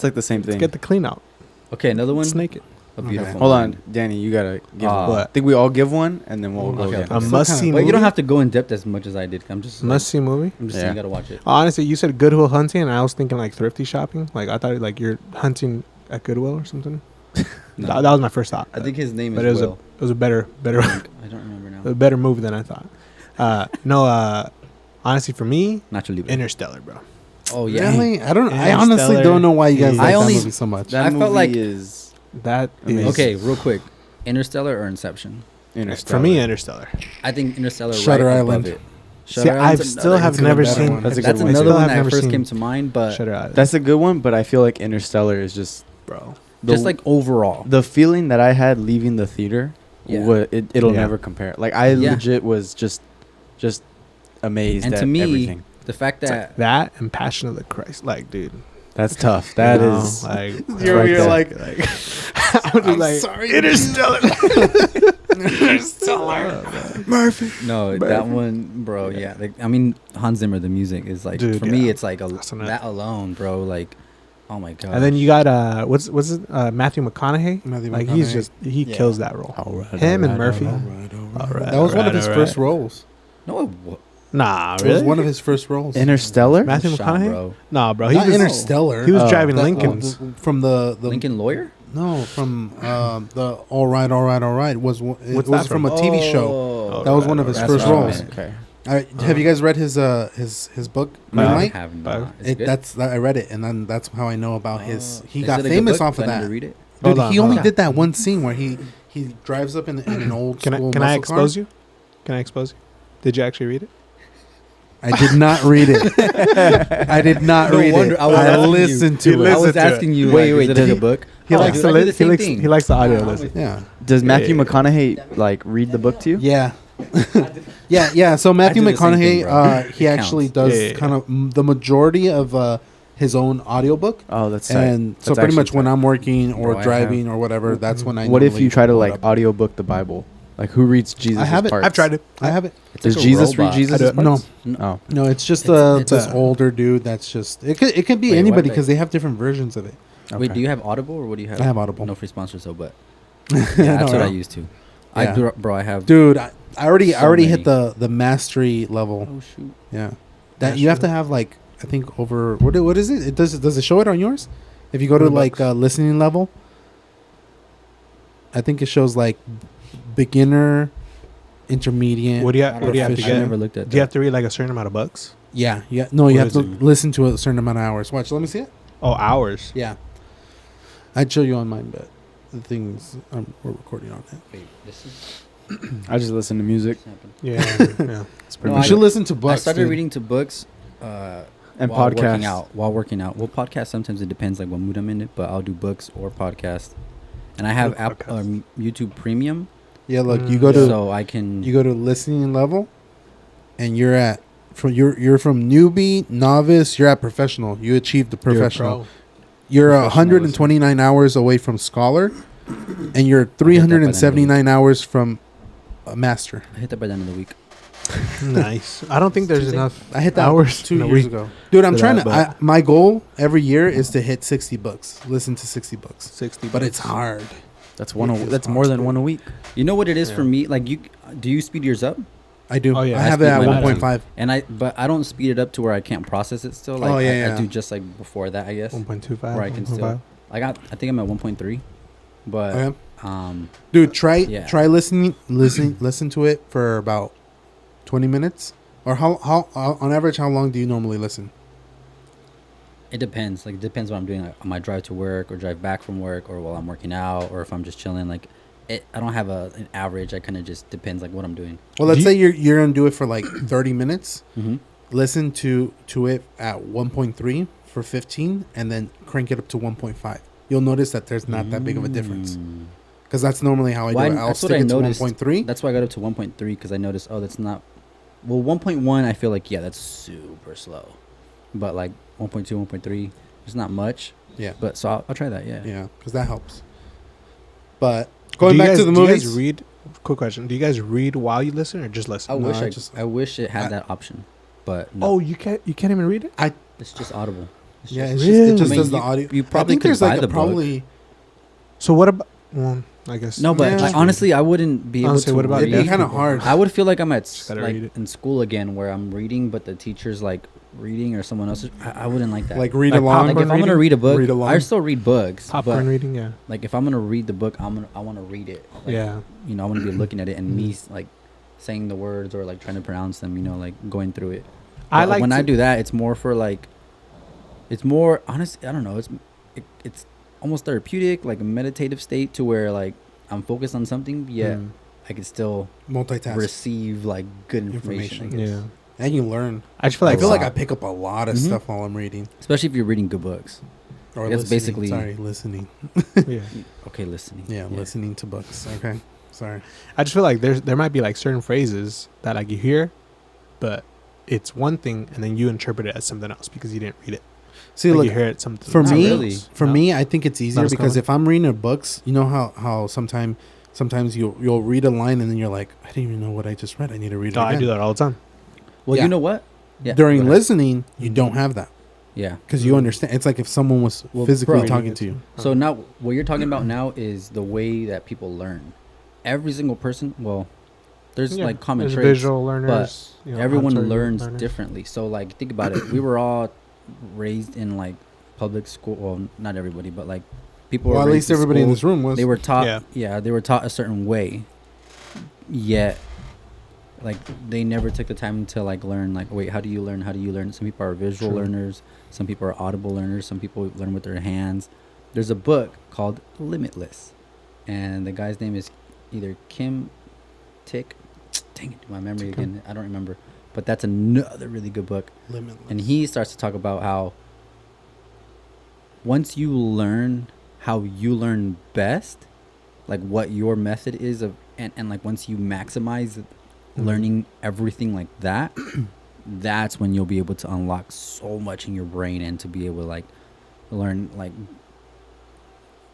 like the same let's thing. get the clean out. Okay, another one. Snake it. A beautiful. Hold Mind. on, Danny, you gotta give Ah. one. What? I think we all give one, and then we'll go Okay, again. A okay. must see But movie. you don't have to go in depth as much as I did. I'm just Must see movie. I'm just Yeah. saying you gotta watch it. Honestly, you said Goodwill Hunting, and I was thinking like thrifty shopping. Like, I thought like you're hunting at Goodwill or something. No. That was my first thought. I think his name is but it was Will. it was a better I don't remember now. a better movie than I thought. No, honestly, for me, Nacho Libre. Interstellar, bro. Oh yeah. Really? I honestly Interstellar don't know why you guys is- like I that only- movie so much. That I movie felt like- is That Amazing. is Okay, real quick. Interstellar or Inception? Interstellar. for me. Interstellar. I think Interstellar Shutter right Island. above it. See, Shutter I Island's still another- have It's a never better seen. one. That's a good That's one. I another still one have that never first seen came to mind, but Shutter Island. That's a good one, but I feel like Interstellar is just bro. just like overall. the feeling that I had leaving the theater. Yeah. It'll Yeah. never compare. Like, I Yeah. legit was just amazed And at to me, everything. the fact It's that like that and Passion of the Christ. Like, dude, That's tough. That you know, is like You're- right you're there. like- I'm just like sorry. Interstellar. Murphy. no, that one, bro. Yeah, like, I mean, Hans Zimmer, the music is like, Dude, for me, yeah. it's like That's enough. that alone, bro. Like, oh my god. And then you got what's it? Matthew McConaughey. Matthew Like, he's McConaughey. just he Yeah. kills that role. All right, Him all and right, Murphy. all All right. right, All right, that was all one of right, his all first right. roles. no, Nah, It really? was one of his first roles. Interstellar. Matthew Sean, McConaughey. bro. Nah, bro. He Not was Interstellar. he was Oh. driving That- Lincolns. from the Lincoln Lawyer. No, from the All Right was it What's was that from from? a TV show. Oh, That was one of his That's first right, roles. man. Okay. Have you guys read his book? No. I Moonlight? have not. Is it good? That's I read it, and then that's how I know about his. He Is got it a good famous book? off of Do I need that. to read it? Dude, Hold on, he hold only on. did that one scene where he drives up in an old Can school I muscle expose car. you? Can I expose you? Did you actually read it? I did not read it. I did not No read wonder it. I was I asking you. listened He to I it. was listened to it. asking you. Wait, like, wait, is it a did good he- book? He Oh, likes dude, to I do the he same likes thing. he likes the audio I'm listen. with- Yeah, Does Matthew Yeah. McConaughey like read the book to you? yeah, yeah. So Matthew do the same thing, McConaughey, bro. he It actually counts. does Yeah, yeah, kind of the majority of his own audiobook. Oh, that's tight. And so That's pretty actually much when tight. I'm working or Bro, I driving or whatever, that's when I. What if normally you try to pull it like up. audiobook the Bible? Like, who reads Jesus? I have it. Parts? I've tried it. I have it. It's Does like a Jesus read robot. Jesus? I don't- no. Oh, No, it's just It's this a- older dude. That's just it. It could be Wait, what anybody are because they have different versions of it. Wait, okay. do you have Audible or what do you have? I have Audible. No free sponsors though, but Yeah, yeah, that's no, what I no. used to. Yeah. Bro, I have. Dude, I already So hit many. the mastery level. Oh shoot. Yeah, that you have to have like I think over what is it? Does it show it on yours? If you go to For the like books. listening level, I think it shows like beginner, intermediate. What do you I what don't do you know. have to I get? never looked at Do you that. have to read like a certain amount of books? Yeah, yeah. No, you What have to is it? listen to a certain amount of hours. Watch. Let me see it. Oh, hours. Yeah, I'd show you on mine, but the things we're recording on it. Wait, this is I just listen to music. this happened. Yeah, yeah. It's No, pretty You much should it. listen to books. I started dude. reading to books And while working podcasts. out. While working out, well, podcast sometimes it depends like what mood I'm in it, but I'll do books or podcast. And I have What app podcast? YouTube Premium, Yeah, look, you Mm, go to so I can. you go to listening level, and you're at you're from newbie, novice. You're at professional. You achieved the You're a professional. pro. You're Professional 129 hours away from scholar, and you're by the end of the 379 hours from a master. I hit that by the end of the week. Nice. I don't think there's Tuesday? enough I hit that hours 2 in a years week ago, dude. I'm for trying that, to. but- My goal every year is to hit 60 books. Listen to 60 books, 60. but it's hard. That's one. It's That's more than hard. one a week. You know what it is Yeah. for me? Like do you speed yours up? I do. Oh, yeah. I I have it speed at mine up. 1.5. But I don't speed it up to where I can't process it still. Like Oh, yeah, I yeah. do just like before that, I guess. 1.25. Where I can still. I think I'm at 1.3, but Okay. um, Dude, try Yeah. listen to it for about 20 minutes. Or how on average how long do you normally listen? it depends. Like it depends what I'm doing. Like on my drive to work or drive back from work or while I'm working out or if I'm just chilling. Like I don't have an average. I kind of just depends like what I'm doing. Well, let's Do say you're gonna do it for like 30 minutes. Mm-hmm. Listen to it at 1.3 for 15, and then crank it up to 1.5. You'll notice that there's not that big of a difference because that's normally how I Well, do it. I'll that's what stick I it to noticed. 1.3. That's why I got up to 1.3 because I noticed, oh, that's not. Well, 1.1, I feel like, yeah, that's super slow. But like 1.2, 1.3, it's not much. Yeah, But so I'll try that, yeah. yeah, because that helps. But going back to the Do you movies, guys read? Quick question. Do you guys read while you listen or just listen? I No, wish I I, just- I wish it had I- that option. But no, Oh, you can't even read it? it's just Audible. It's yeah, just- it's just, it just I mean, does the audio. you I probably think could there's buy like the a probably. So what about? Well, I guess No, but Yeah. like, honestly, I wouldn't be able Honestly, to what about It'd be read. deaf kind of people? hard. I would feel like I'm at Just gotta like read it. in school again, where I'm reading, but the teacher's like reading or someone else. I wouldn't like that. Like read Like along. Like popcorn if I'm gonna reading? read a book, Read along. I still read books. popcorn but reading. Yeah. like if I'm gonna read the book, I want to read it. Like, Yeah. You know, I want to be looking at it and me like saying the words or like trying to pronounce them. You know, like going through it. I But like when to, I do that, it's more for like. It's more honestly. I don't know. It's almost therapeutic, like a meditative state to where like I'm focused on something, yet Mm, I can still Multitask. receive like good information. I guess. yeah. And you learn. I just feel like I feel like lot. I pick up a lot of Mhm. stuff while I'm reading. Especially if you're reading good books. Or That's listening. basically- Sorry, listening. yeah. Okay, listening. Yeah, listening to books. Okay. Sorry. I just feel like there might be like certain phrases that like you hear, but it's one thing and then you interpret it as something else because you didn't read it. See, Like look, you hear it something. for Not me, really. for No? me, I think it's easier as because common? if I'm reading books, you know how sometimes you'll read a line and then you're like, I didn't even know what I just read. I need to read it I again. do that all the time. Well, Yeah. you know what? Yeah. During go ahead. listening, you don't have that Yeah. because you understand. It's like if someone was Well, physically bro. talking to you. So now what you're talking about now is the way that people learn. Every single person, well, there's Yeah, like common there's traits. visual learners. you know, Everyone auditory learns learners. differently. So like think about it. We were all raised in like public school. Well, not everybody, but like people Well, were at raised least everybody in school. this room was. They were taught Yeah. yeah, they were taught a certain way. Yet like they never took the time to like learn like wait, how do you learn? Some people are visual True. learners, some people are audible learners, some people learn with their hands. There's a book called Limitless. And the guy's name is either Kim Tick. Dang it, my memory Tick. again. I don't remember. But that's another really good book. limitless. And he starts to talk about how once you learn how you learn best, like what your method is of and like once you maximize learning everything like that, that's when you'll be able to unlock so much in your brain and to be able to like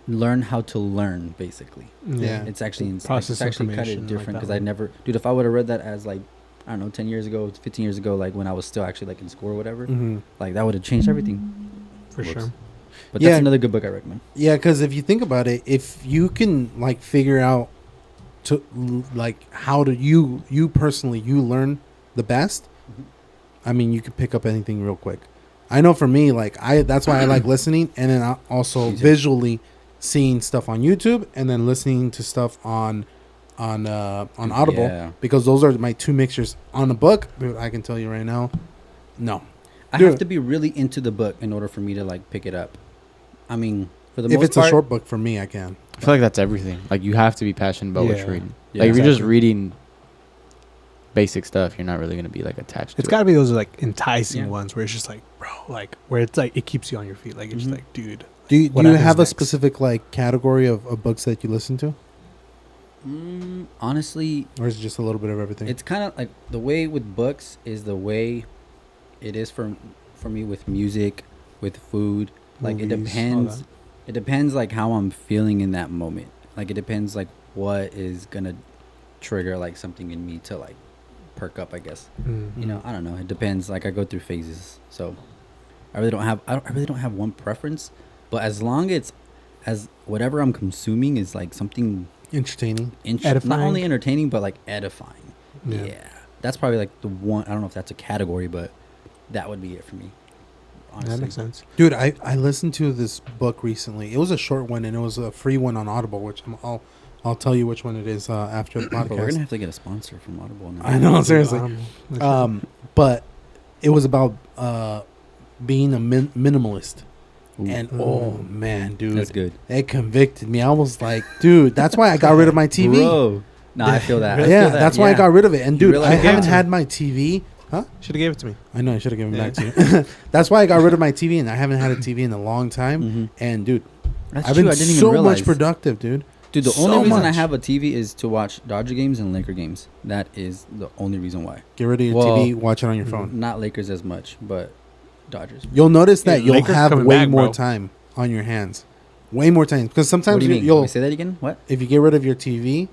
learn how to learn basically. Yeah. It's actually Process it's actually kind information of like different that because I one. never, dude. If I would have read that as like I don't know, 10 years ago, 15 years ago, like when I was still actually like in school or whatever, Mhm. like that would have changed everything. For Whoops. sure. But Yeah. that's another good book I recommend. Yeah, because if you think about it, if you can like figure out to like how do you personally you learn the best, Mhm. I mean you could pick up anything real quick. I know for me, like that's why I like listening, and then also Me too. visually seeing stuff on YouTube, and then listening to stuff on Audible, Yeah. because those are my two mixtures. On a book, dude, I can tell you right now, no. I Dude. have to be really into the book in order for me to like pick it up. I mean, for the If most it's part, a short book for me, I can. I feel like that's everything. Like you have to be passionate about what Yeah. you're reading. Yeah, Like if you're just exactly. reading basic stuff, you're not really gonna be like attached to It's it. got to be those like enticing Yeah. ones where it's just like, bro, like where it's like it keeps you on your feet. Like it's Mhm. just like, dude. Do you What happens have a next? specific like category of books that you listen to, honestly, or is it just a little bit of everything? it's kind of like the way with books is the way it is for me with music, with food. Like it Movies, all depends. that. It depends like how I'm feeling in that moment. Like it depends like what is gonna trigger like something in me to like perk up, I guess. Mm. You know, I don't know. It depends. Like I go through phases, so I really don't have. I really don't have one preference. But as long as whatever I'm consuming is like something Entertaining. not Edifying. only entertaining but like edifying. Yeah. Yeah. That's probably like the one. I don't know if that's a category, but that would be it for me. Honestly. That makes sense. Dude, I listened to this book recently. It was a short one, and it was a free one on Audible, which I'll tell you which one it is after the But we're gonna podcast. have to get a sponsor from Audible now. I know, seriously. Um, But it was about being a minimalist, Ooh, and oh man, dude, that's good. it convicted me. I was like, dude, that's why I got rid of my TV. Bro, no, I feel that. I Yeah, feel that, that's why I yeah. got rid of it. And You dude, realize I that? haven't Yeah. had my TV. Huh? should have gave it to me. I know I should have given it back Yeah. to you. That's why I got rid of my TV, and I haven't had a TV in a long time. Mhm. And dude, That's I've true. been I didn't even so realize. much productive, dude. Dude, the so only reason I much. have a TV is to watch Dodger games and Laker games. That is the only reason why. Get rid of your Well, TV, watch it on your phone. Not Lakers as much, but Dodgers. You'll notice that Yeah, you'll Lakers have coming way back, more bro. time on your hands. Way more time. Because What sometimes do you mean? you'll, Wait, say that again? What? if you get rid of your TV,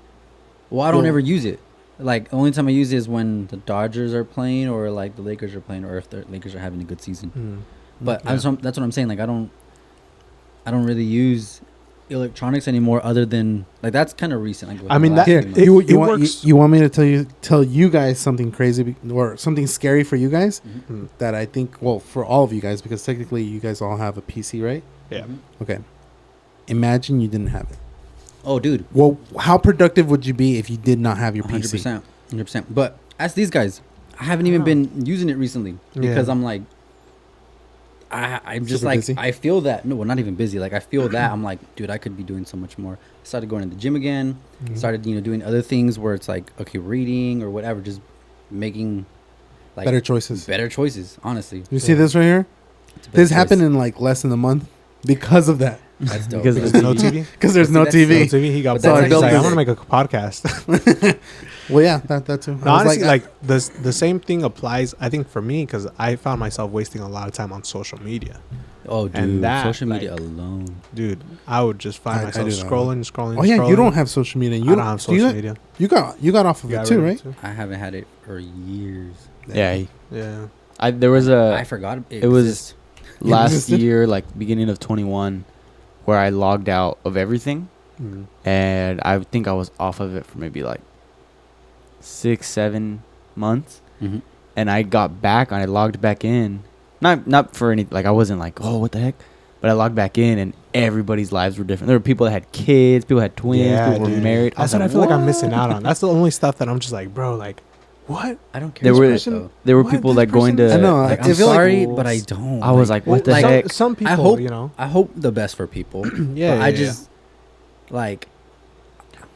Well, I don't You'll- ever use it. Like, the only time I use it is when the Dodgers are playing or, like, the Lakers are playing or if the Lakers are having a good season. But Yeah. that's what I'm saying. Like, I don't really use electronics anymore other than, like, that's kind of recent. Like, I mean, the last that- here, few months. it- you, it you, want, works. you want me to tell you guys something crazy or something scary for you guys Mhm. that I think, well, for all of you guys, because technically you guys all have a PC, right? Yeah. Mhm. Okay. Imagine you didn't have it. Oh, dude. Well, how productive would you be if you did not have your 100%. PC? 100%. But ask these guys. I haven't even Wow. been using it recently because Yeah. I'm like, I'm just Super like, busy? I feel that. No, well, not even busy. Like, I feel that. I'm like, dude, I could be doing so much more. I started going to the gym again. Mm-hmm. Started, doing other things where it's like, okay, reading or whatever, just making like Better choices. better choices, honestly. You see this right here? It's a better This happened choice. in like less than a month because of that. That's dope. Because bro. of the No TV. Because there's See, no that's No TV. TV. He got But bored. that's He's like- like, I want to make a podcast. Well, yeah, that too. No, I was honestly, like the same thing applies. I think for me because I found myself wasting a lot of time on social media. Oh, dude, and that, social media like, alone. Dude, I would just find I myself do that. scrolling. oh yeah, scrolling. you don't have social media. You I don't have do you- social media. You got off of You it got too, rid of right? it I haven't had it for years. Yeah, Yeah. there was I a forgot it was exists. last existed? year, like beginning of 21, where I logged out of everything, Mm. and I think I was off of it for maybe like 6-7 months, Mhm. and I got back and I logged back in, not for any, like I wasn't like, oh, what the heck, but I logged back in and everybody's lives were different. There were people that had kids, people had twins, people were dude. married. That's what I feel like I'm missing out on. That's the only stuff that I'm just like, bro, like, what? I don't care. There about were it, though. there were What? people This like going to. person- I know, Like, I I'm feel like- sorry, but I don't. I was like, what the like, heck? Some people, I hope you know. I hope the best for people. Yeah, but I yeah, just like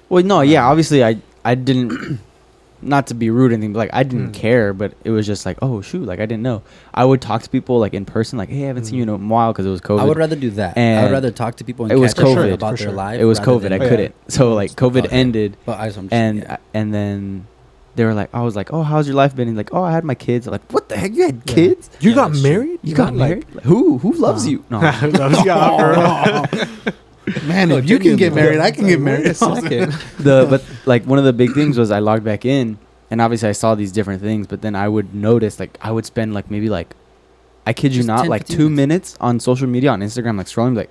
Well, no, yeah, obviously I didn't, not to be rude or anything, but like I didn't Mm. care, but it was just like, oh shoot, like I didn't know. I would talk to people like in person, like, hey, I haven't seen you in a while because it was COVID. I would rather do that. I And would rather talk to people and it was catch up COVID, about for their sure. life. it was rather COVID. I than- Oh, yeah. couldn't. So like COVID Okay. ended, But I'm just and yeah. and then they were like, I was like, oh, how's your life been? And like, oh, I had my kids. I'm like, what the heck? You had Yeah. kids? You Yeah, got that's true. married? You got Like- married? Like, who loves Nah. you? No. Loves you out, girl. Man, No, if you can get genuinely. married, I can get Wait married. a second. But like one of the big things was I logged back in, and obviously I saw these different things, but then I would notice, like, I would spend like maybe like, I kid you Just not, 10, like 15 2 minutes. minutes on social media, on Instagram, like scrolling, like,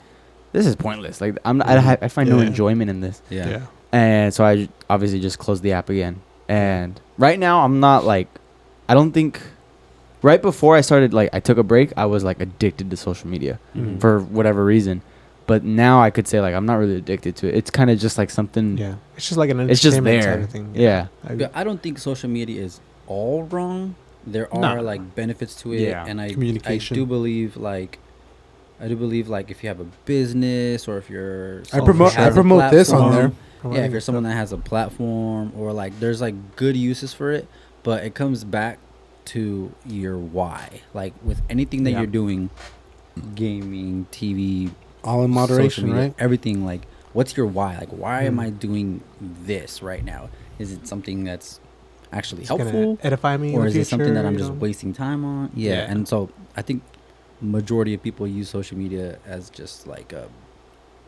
this is pointless. Like I find no Yeah. enjoyment in this. yeah. Yeah. And so I obviously just closed the app again. And right now I'm not like, I don't think right before I started, like, I took a break, I was like addicted to social media Mhm. for whatever reason. But now I could say, like, I'm not really addicted to it. It's kind of just like something. Yeah, it's just like an It's just entertainment there. side of thing. Yeah. Yeah, I don't think social media is all wrong. There are No. like benefits to it, Yeah. and I Communication. do believe like if you have a business or if you're I someone who promote has a this on there. platform, yeah, if you're someone that has a platform or like there's like good uses for it, but it comes back to your why. Like with anything that Yeah. you're doing, gaming, TV, All in social moderation, media, right? everything, like what's your why? Like why am Mm. I doing this right now? Is it something that's actually It's gonna helpful, edify me, or in is the it something that future, I'm you just know? wasting time on? Yeah. Yeah. And so I think majority of people use social media as just like a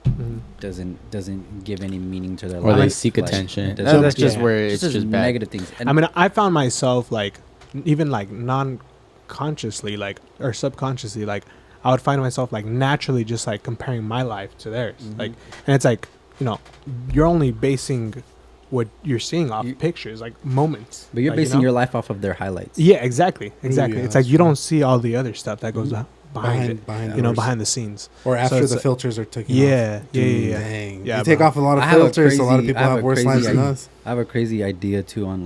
Mhm. doesn't give any meaning to their Or life. they seek like, attention. it doesn't- That's just yeah. where it's just just bad. negative things. And I mean, I found myself like, even like non-consciously, like or subconsciously, like I would find myself like naturally just like comparing my life to theirs, Mhm. like, and it's like, you know, you're only basing what you're seeing off You- pictures, like moments. but you're like, you basing know? your life off of their highlights. Yeah, exactly. yeah, It's like that's you true. don't see all the other stuff that goes Mhm. behind it, Behind you know, doors. behind the scenes. or after it's the like- filters are taken off. Yeah, yeah, Dude, yeah. Dang. Yeah, you take bro. off a lot of I have a filters. A lot of crazy- people I have have a worse crazy lives than idea. us. I have a crazy idea too on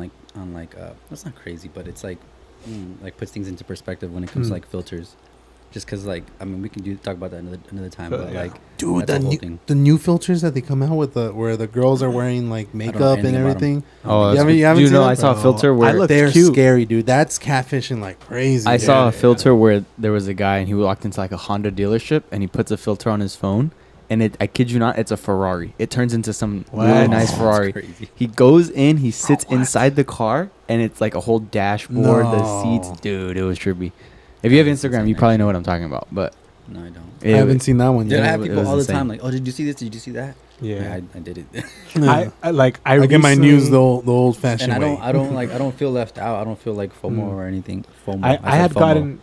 that's not crazy, but it's like puts things into perspective when it comes to Mm. like filters. Just because like I mean we can talk about that another time, But, but yeah. like Dude, that's a whole the thing. new filters that they come out with, where the girls are wearing like know makeup anything and about 'em. everything. Oh, You that's haven't- good. you haven't Do you seen know that? I saw a Bro, filter I where look They're cute. scary, dude. That's catfishing like crazy. I dude. saw Yeah, a filter where there was a guy and he walked into like a Honda dealership and he puts a filter on his phone and I kid you not, it's a Ferrari. It turns into some really What? nice That's Ferrari. crazy. He goes in, he sits what? inside the car and it's like a whole dashboard, the No. seats. Dude, it was trippy. If you have That's Instagram, you insane, probably actually. know what I'm talking about. But No, I don't. I haven't seen that one Dude, I yet. have it people was all the insane. time like, oh, did you see this? Did you see that? Yeah. I did it. I get my news the old fashioned And way. I don't feel left out. I don't feel like FOMO Mm. or anything. FOMO. I said had FOMO. gotten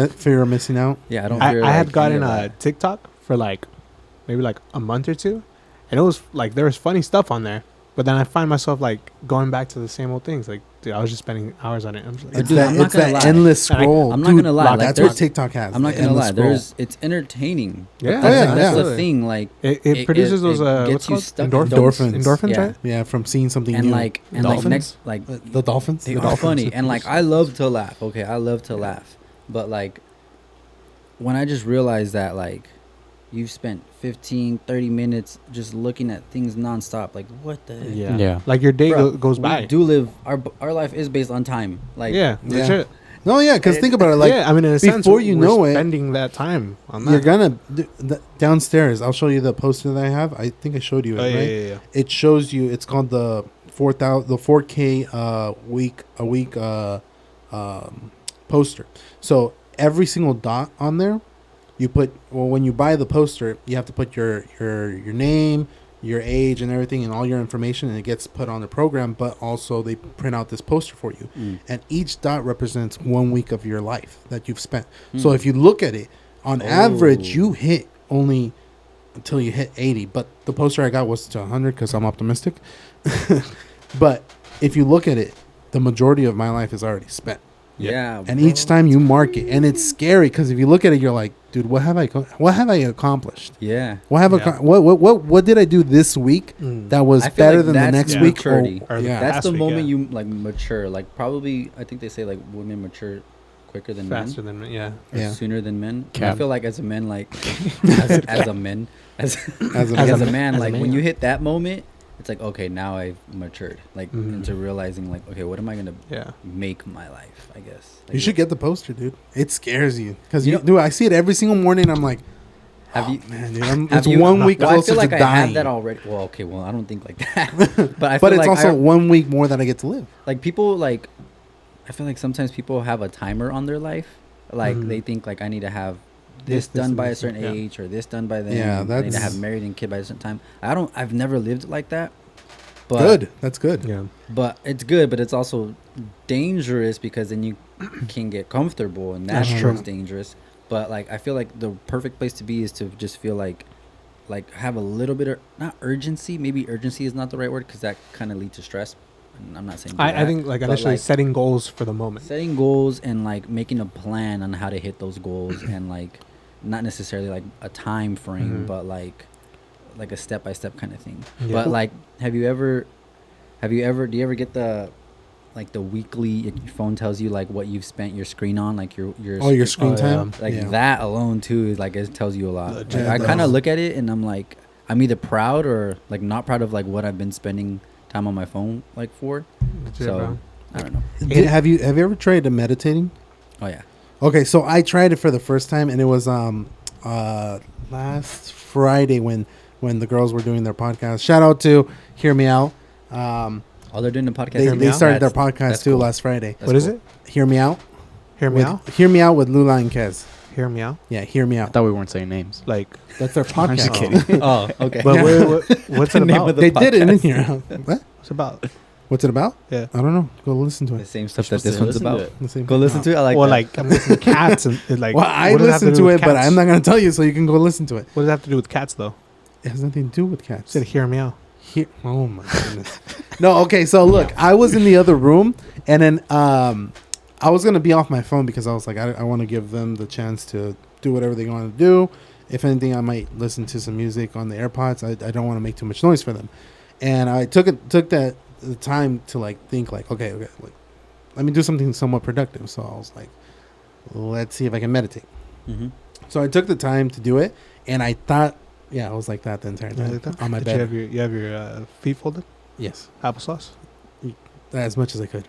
fear of missing out. Yeah, I don't. I fear, had like, gotten any of a that. TikTok for like maybe like a month or two, and it was like there was funny stuff on there. But then I find myself like going back to the same old things. Like, dude, I was just spending hours on it. I'm just like, It's Dude, I'm that, not it's gonna that lie. endless And scroll. I'm not Dude, gonna lie, like, that's what there's- TikTok has. I'm not the gonna endless lie. scroll. It's entertaining. Yeah. That's, Oh, yeah, that's yeah. the thing. Like it produces those gets what's you called stuck in endorphins. those. Endorphins, Yeah. right? Yeah, from seeing something and new. like Dolphins? next like The dolphins. they The are dolphins. funny and like I love to laugh. Okay, I love to laugh, but like when I just realized that like you've spent 15-30 minutes just looking at things nonstop, like what the heck? Yeah. Yeah. Like your day Bro, goes we by. do live our life is based on time. Like Yeah. Yeah. Legit. No, yeah, because think about it. Like yeah, I mean, in a sense, before you we're know it, spending that time on that. you're gonna downstairs. I'll show you the poster that I have. I think I showed you it, Oh, yeah, right? yeah, yeah. It shows you. It's called the 4K week poster. So every single dot on there, you put. Well, when you buy the poster, you have to put your name, your age, and everything, and all your information, and it gets put on the program. But also, they print out this poster for you, and each dot represents 1 week of your life that you've spent. So if you look at it, on average, you hit only until you hit 80. But the poster I got was to 100 because I'm optimistic. But if you look at it, the majority of my life is already spent. yeah, And bro. each time you mark it, and it's scary because if you look at it, you're like, dude, what have I accomplished? yeah. What have Yeah. what did I do this week that was I feel better like than the that's next yeah. week? maturity. Or the yeah, That's past the week, moment yeah. you like mature. Like probably, I think they say like women mature quicker than Faster men, than yeah. or Yeah. sooner than men. And Cap. I feel like as a man, like as a man, as as, a, a man, as a like when man. you hit that moment, it's like okay, now I've matured, like Mhm. into realizing like okay, what am I gonna Yeah. make my life? I guess like, you should get the poster, dude. It scares you because You you know- dude, I see it every single morning. I'm like, Have oh, you? man, dude, Have it's you- 1 week Well, I closer feel like to I dying. have that already. Well, okay, well I don't think like that, but I feel But it's like also I, 1 week more that I get to live. like people like I feel like sometimes people have a timer on their life. Like Mhm. they think like I need to have This, this done and by a this, certain yeah. age or this done by then. Yeah, I need to that's- have married and kid by a certain time. I've never lived like that. But Good, that's good. Yeah. But it's good, but it's also dangerous because then you can get comfortable and That's that's true. dangerous. But like I feel like the perfect place to be is to just feel like have a little bit of not urgency, maybe urgency is not the right word because that kind of leads to stress. I'm not saying do I that, think like but, initially like, setting goals for the moment. setting goals and like making a plan on how to hit those goals and like not necessarily like a time frame, Mhm. but like a step by step kind of thing. Yeah. But like, do you ever get the like the weekly, your phone tells you like what you've spent your screen on, like your Your screen Oh, time. like Yeah. that alone too is like it tells you a lot. Legit, Like, I bro. kind of look at it and I'm like, I'm either proud or like not proud of like what I've been spending time on my phone like for. Legit, So bro. I don't know. Have you ever tried meditating? Oh yeah. Okay, so I tried it for the first time, and it was last Friday when the girls were doing their podcast. Shout out to Hear Me Out. Oh, they're doing the podcast. They, Hear Me they Out? started their That's- podcast that's too cool. last Friday. That's What is cool. it? Hear Me Out. Hear me with, out. Hear Me Out with Lula and Kez. Hear me out. Yeah, Hear Me I Out. thought we weren't saying names. Like, That's their podcast. I'm just kidding. Oh, okay. but Yeah. what's it The name about? of the They did it in podcast. here. What? What's it about? What's it about? Yeah. I don't know. Go listen to The it. same stuff You're that this supposed one's to listen about. to it. The same- Go listen to it. I like Or that. like I'm listening to cats and like. Well, I what does it have listened do to with it, but cats? I'm not going to tell you, so you can go listen to it. What does it have to do with cats though? It has nothing to do with cats. Said hear me out. Oh my goodness. No, okay. So look, I was in the other room, and then I was gonna be off my phone because I was like, I want to give them the chance to do whatever they want to do. If anything, I might listen to some music on the AirPods. I don't want to make too much noise for them, and I took the time to like think like, okay, like, let me do something somewhat productive. So I was like, let's see if I can meditate. Mhm. So I took the time to do it, and I thought, yeah, I was like that the entire Yeah, time like that? on my Did bed. You have your feet folded? Yes, Applesauce. as much as I could.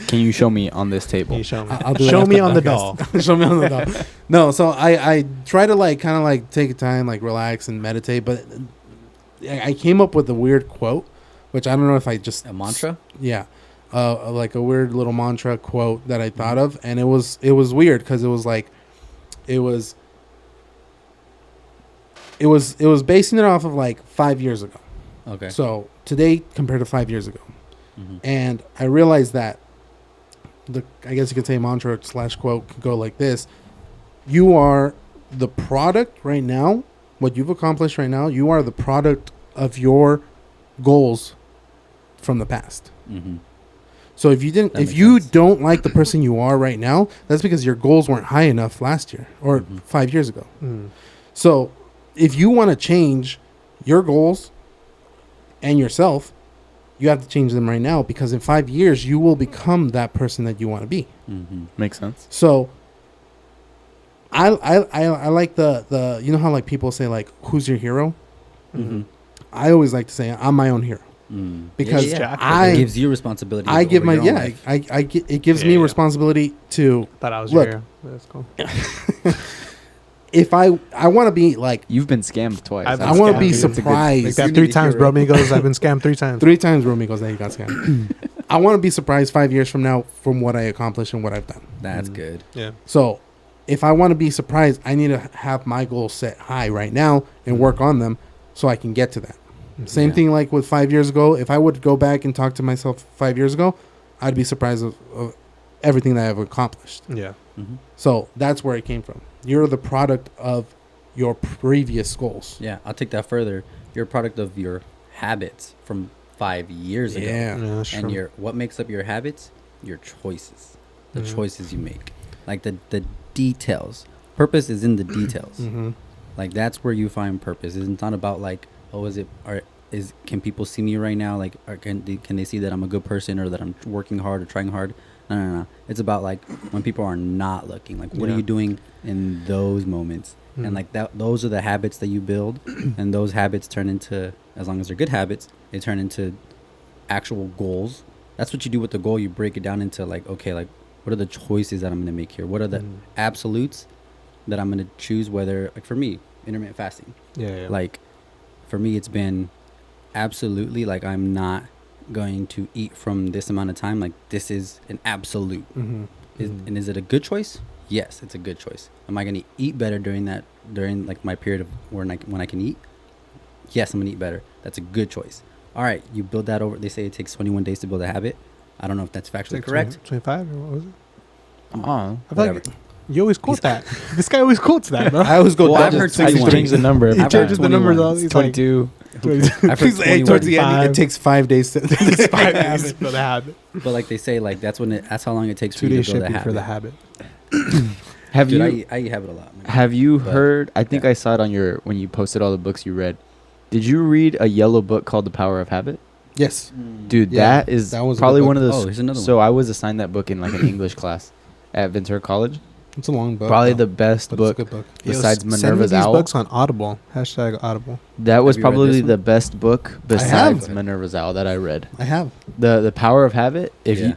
Can you show me on this table? Can you show me? I'll do it Show after me on the podcast. doll. Show me on the doll. No, so I try to like kind of like take a time, like relax and meditate. But I came up with a weird quote, which I don't know if I just A mantra. Yeah, like a weird little mantra quote that I thought of, and it was weird because it was like it was basing it off of like 5 years ago. Okay. So today compared to 5 years ago. Mhm. And I realized that I guess you could say mantra / quote could go like this: you are the product right now. What you've accomplished right now, you are the product of your goals from the past. Mhm. So if you didn't, That if makes you sense. don't like the person you are right now, that's because your goals weren't high enough last year or Mhm. 5 years ago. Mm. So if you want to change your goals and yourself, you have to change them right now, because in 5 years you will become that person that you want to be. Mhm. Makes sense. So I like the you know how like people say like, who's your hero? Mhm. I always like to say I'm my own hero, Mm. because yeah. I it gives you responsibility. I give over my your own yeah life. it gives me Yeah. responsibility to Thought I was Look. your hero. That's cool. if I want to be like You've been scammed twice. I've I been want to scammed. be It's a good- surprised. Like that You 3 need a times, hero. bro. Me goes. I've been scammed 3 times. 3 times Romy goes, there you got scammed. I want to be surprised 5 years from now from what I accomplished and what I've done. That's Mhm. good. Yeah. So if I want to be surprised, I need to have my goals set high right now and work on them so I can get to that. Same Yeah. thing like with 5 years ago. If I would go back and talk to myself 5 years ago, I'd be surprised of everything that I've accomplished. Yeah. Mhm. So that's where it came from. You're the product of your previous goals. Yeah, I'll take that further. You're a product of your habits from 5 years ago. Yeah. Yeah, that's And true. what makes up your habits? Your choices. The Mhm. choices you make. Like the details. Purpose is in the details. Mm-hmm. Like that's where you find purpose. It's not about like, oh, can people see me right now? Like, can they see that I'm a good person or that I'm working hard or trying hard? No. It's about like when people are not looking. Like, what are Yeah. you doing in those moments? Mhm. And like that, those are the habits that you build, and those habits turn into, as long as they're good habits, they turn into actual goals. That's what you do with the goal. You break it down into like, okay, like what are the choices that I'm going to make here? What are the Mhm. absolutes that I'm going to choose? Whether, like for me, intermittent fasting. Yeah. Like for me, it's been absolutely like I'm not going to eat from this amount of time. Like this is an absolute. Mm-hmm. And is it a good choice? Yes, it's a good choice. Am I going to eat better during like my period of when I can eat? Yes, I'm going to eat better. That's a good choice. All right, you build that over. They say it takes 21 days to build a habit. I don't know if that's factually Like correct. 25 or what was it? Oh, I feel Whatever. like you always quote that. This guy always quotes that, bro. I always go Well, down I've to heard I just 21. changed the number. He I've changes heard the numbers 21. all. He's like, 22. I've heard He's like, hey, towards the end, 25. it takes 5 days to. It's 5 days for the habit. But like they say, like that's how long it takes for 2 you days to build a shipping habit. for the habit. Have Dude, you I eat habit a lot. Man. have you But- heard? I think yeah. I saw it on your when you posted all the books you read. Did you read a yellow book called The Power of Habit? Yes. Dude, Yeah, that is that was a probably good one of book. those. Oh, here's another so I was assigned that book in like an English class at Ventura College. It's a long book. Probably though, the best but book It's a good book. besides Send me Minerva's these Owl. books on Audible. Hashtag Audible. That was Have you read probably this one? the best book have. besides Minerva's Owl that I read. I have. The Power of Habit. If Yeah. you,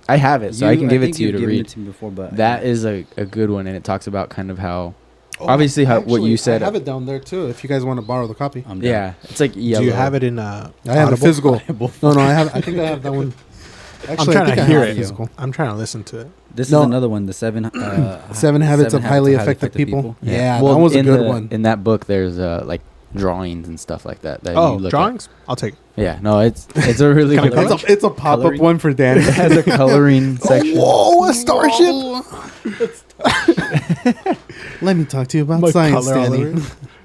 I have it, so I can give it think to you you've to given read. It to me before, but That is a good one, and it talks about kind of how. Obviously, how- what you said- I have it down there too. If you guys want to borrow the copy, I'm down. Yeah, it's like yellow. Do you have it in I have a Audible? physical. No, I have. I think I have that one. I'm Actually, I trying think to I hear have it. physical. I'm trying to listen to it. This No. is another one. The seven Habits of highly effective people. Yeah, that was a in good one. In that book, there's like drawings and stuff like that. That you Oh, look drawings? I'll take it. At. Yeah, no, it's a really Can I good color? book. It's a pop up Coloring? one for Danny. It has a coloring section. Whoa, a starship! Let me talk to you about My science, color all Danny. over it.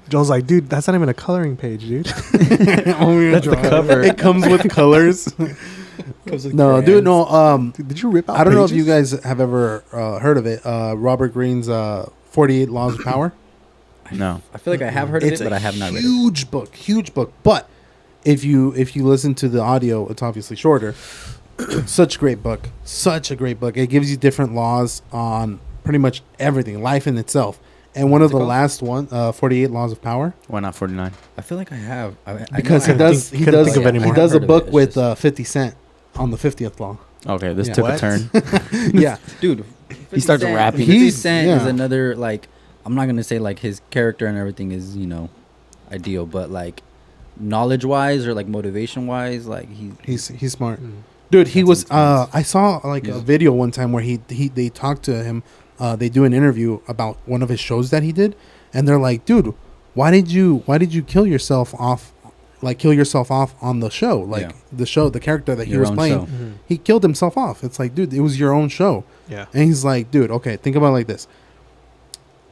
Joel's like, dude, that's not even a coloring page, dude. That's the cover. It comes with colors. No, dude, no. Did you rip out I don't know if pages? you guys have ever heard of it. Robert Greene's 48 Laws of Power. No, I feel like I have heard of It's it, but a I have not read it. huge book. But if you listen to the audio, it's obviously shorter. Such a great book. It gives you different laws on pretty much everything, life in itself. And one of What's it the called? last one, 48 Laws of Power, why not 49? I feel like I have. because I couldn't think of it anymore. he does a I've heard of book it, with it's just- 50 Cent on the 50th law. Okay, this Yeah. took a What? turn. Yeah, dude. 50 starts Cent- rapping. 50 He's- Cent yeah. is another like. I'm not gonna say like his character and everything is ideal, but like knowledge wise or like motivation wise, like he's smart. Mm. Dude, he That's was. intense. I saw like a He's- video one time where they talked to him. They do an interview about one of his shows that he did, and they're like, "Dude, why did you kill yourself off? Like kill yourself off on the show? Like Yeah. the character that he Your was own playing, show. Mhm. he killed himself off. It's like, dude, it was your own show." Yeah. And he's like, "Dude, okay, think about it like this.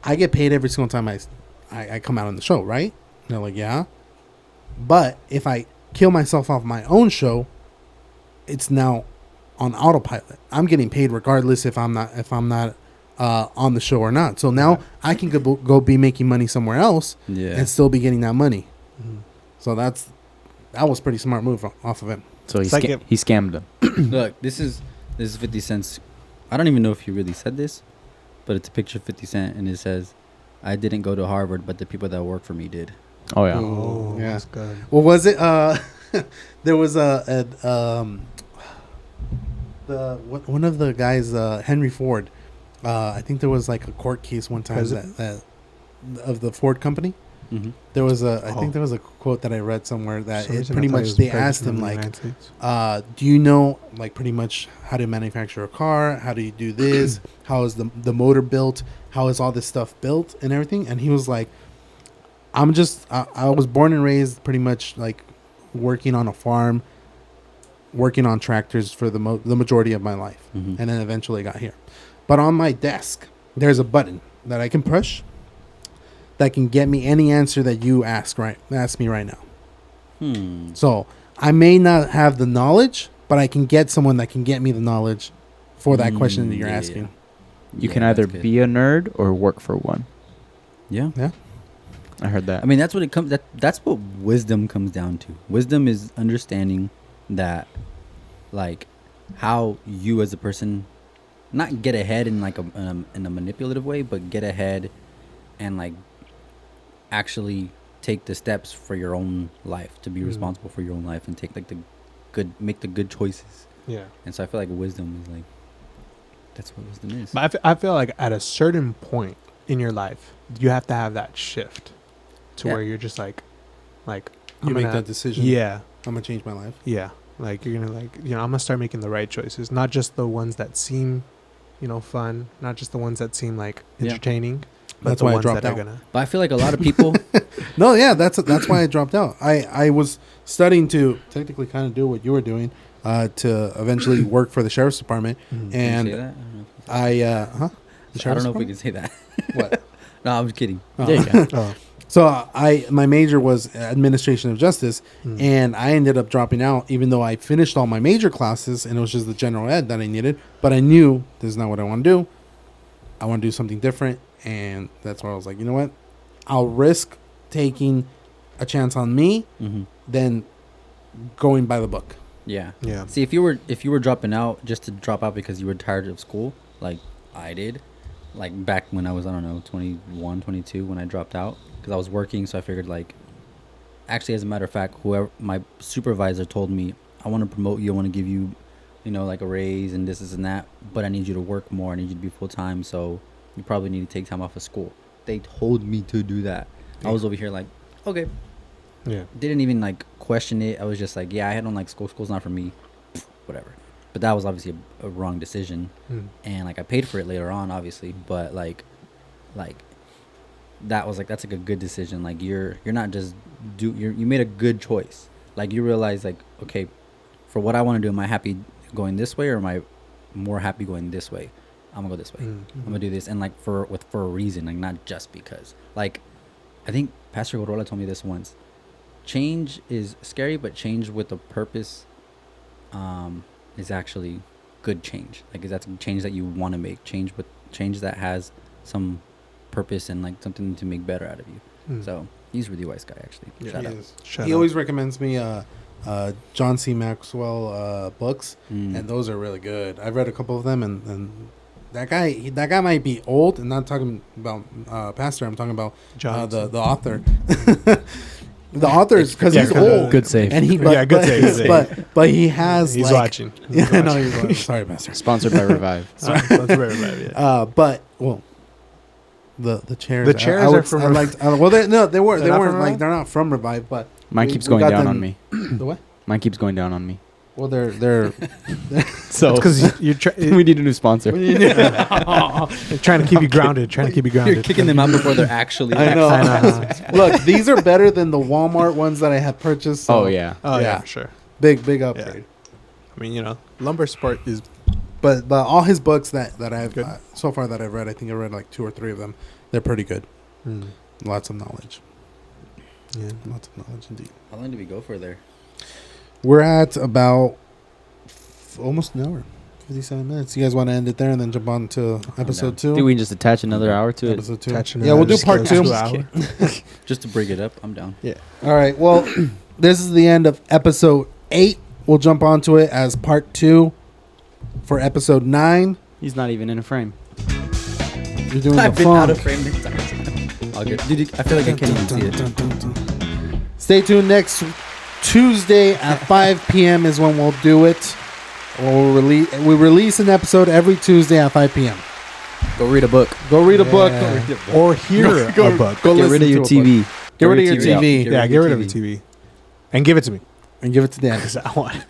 I get paid every single time I come out on the show, right?" And they're like, "Yeah." But if I kill myself off my own show, it's now on autopilot. I'm getting paid regardless if I'm not on the show or not. So now I can go be making money somewhere else yeah. and still be getting that money. Mhm. So that was pretty smart move off of him. So It's like he scammed them. Look, this is 50 Cent's. I don't even know if he really said this, but it's a picture of 50 Cent, and it says, "I didn't go to Harvard, but the people that work for me did." Oh yeah. Oh, Yeah. that's good. What was it? There was one of the guys, Henry Ford. I think there was like a court case one time President? that of the Ford company. Mm-hmm. There was I Oh. think there was a quote that I read somewhere that For some it reason, pretty I thought he much was they president asked him of the like, United States. do you know like pretty much how to manufacture a car? How do you do this? How is the motor built? How is all this stuff built and everything? And he was like, I was born and raised pretty much like working on a farm, working on tractors for the majority of my life, Mm-hmm. and then eventually got here. But on my desk, there's a button that I can push that can get me any answer that you ask me right now. So I may not have the knowledge, but I can get someone that can get me the knowledge for that question that you're Yeah, asking. You can either be a nerd or work for one. Yeah. I heard that. I mean, that's what it comes. That's what wisdom comes down to. Wisdom is understanding that, like, how you as a person, not get ahead in like in a manipulative way, but get ahead, and like, actually take the steps for your own life, to be responsible for your own life, and take like make the good choices. Yeah. And so I feel like wisdom is like, that's what wisdom is. But I feel like at a certain point in your life, you have to have that shift to Yeah. where you're just like You I'm make gonna- that decision. Yeah. I'm gonna change my life. Yeah. Like you're gonna I'm gonna start making the right choices, not just the ones that seem, fun, not just the ones that seem like Yeah. entertaining, but That's the why I ones dropped that out. are gonna. But I feel like a lot of people. No, yeah, that's why I dropped out. I was studying to technically kind of do what you were doing, to eventually work for the sheriff's department, Mhm. Can you and say that? I don't know if The I don't sheriff's know if we department? can say that. What? No, I'm just kidding. Oh. Yeah, you can. Oh, So my major was administration of justice, Hmm. and I ended up dropping out, even though I finished all my major classes, and it was just the general ed that I needed. But I knew this is not what I want to do. I want to do something different, and that's where I was like, you know what? I'll risk taking a chance on me Mm-hmm. than going by the book. Yeah. Yeah. See, if you were dropping out just to drop out because you were tired of school, like I did, like back when I was, I don't know, 21, 22 when I dropped out, because I was working, so I figured like, actually, as a matter of fact, whoever my supervisor told me, I want to promote you, I want to give you, like a raise and this and that, but I need you to work more, I need you to be full time, so you probably need to take time off of school. They told me to do that. I was over here like, okay. Yeah. Didn't even like question it. I was just like, yeah, I don't like school. School's not for me. Whatever. But that was obviously a wrong decision, Mm. and like I paid for it later on, obviously. But like that was like that's like a good decision. Like you're not just you made a good choice. Like you realize like, okay, for what I want to do, am I happy going this way or am I more happy going this way? I'm gonna go this way. Mm. I'm gonna do this, and like for a reason, like not just because. Like I think Pastor Gorola told me this once. Change is scary, but change with a purpose is actually good change. Like, is that change that you want to make? Change that has some purpose and like something to make better out of you. Mm. So he's a really wise guy, actually. Yeah. Shout He out. is. Shut He up. always recommends me John C. Maxwell books, Mm. and those are really good. I've read a couple of them, and that guy might be old, and not talking about Pastor. I'm talking about Johnson. the author. The author is because Yeah, he's 'cause, old. Good save. And he, Yeah, good save, good save. but he has He's like, watching. Yeah, I know he's watching. Sorry, Pastor. Sponsored by Revive. That's very bad. Yeah. But well, the chairs. The chairs are from Revive. well, they They're weren't not like from Revive? they're not from Revive, but Mine we- keeps we going got down them- on me. the what? Mine keeps going down on me. Well, they're So Because you're we need a new sponsor. trying to keep you grounded. Trying to keep you grounded. You're kicking them out before they're actually. I know. I know. Look, these are better than the Walmart ones that I have purchased. So Oh yeah. Oh yeah, Yeah. for sure. big upgrade. I mean, Lumber Sport is But all his books that I've Good. so far that I've read, I think I read like 2 or 3 of them. They're pretty good. mm, Lots of knowledge. yeah. Lots of knowledge indeed. How long did we go for there? We're at about almost an hour, 57 minutes. You guys want to end it there and then jump on to episode 2? Do we just attach another hour to it? Episode 2. Touching Yeah, it, we'll do just part goes 2. 2 hour. Just to bring it up, I'm down. All right. Well, this is the end of episode 8. We'll jump onto it as part 2 for episode 9. He's not even in a frame. You're doing I've the been out of funk. frame this time. I'll get, dude, I feel like I can't even see it. Stay tuned next Tuesday at 5 p.m. is when we'll do it. We release an episode every Tuesday at 5 p.m. Go read a book. Go read a book. Yeah. Or hear a book. Go Get listen rid of to your a book. TV. Get rid of your TV out. TV Yeah, get rid of the TV. And give it to me. and give it to Dan. Because I want it.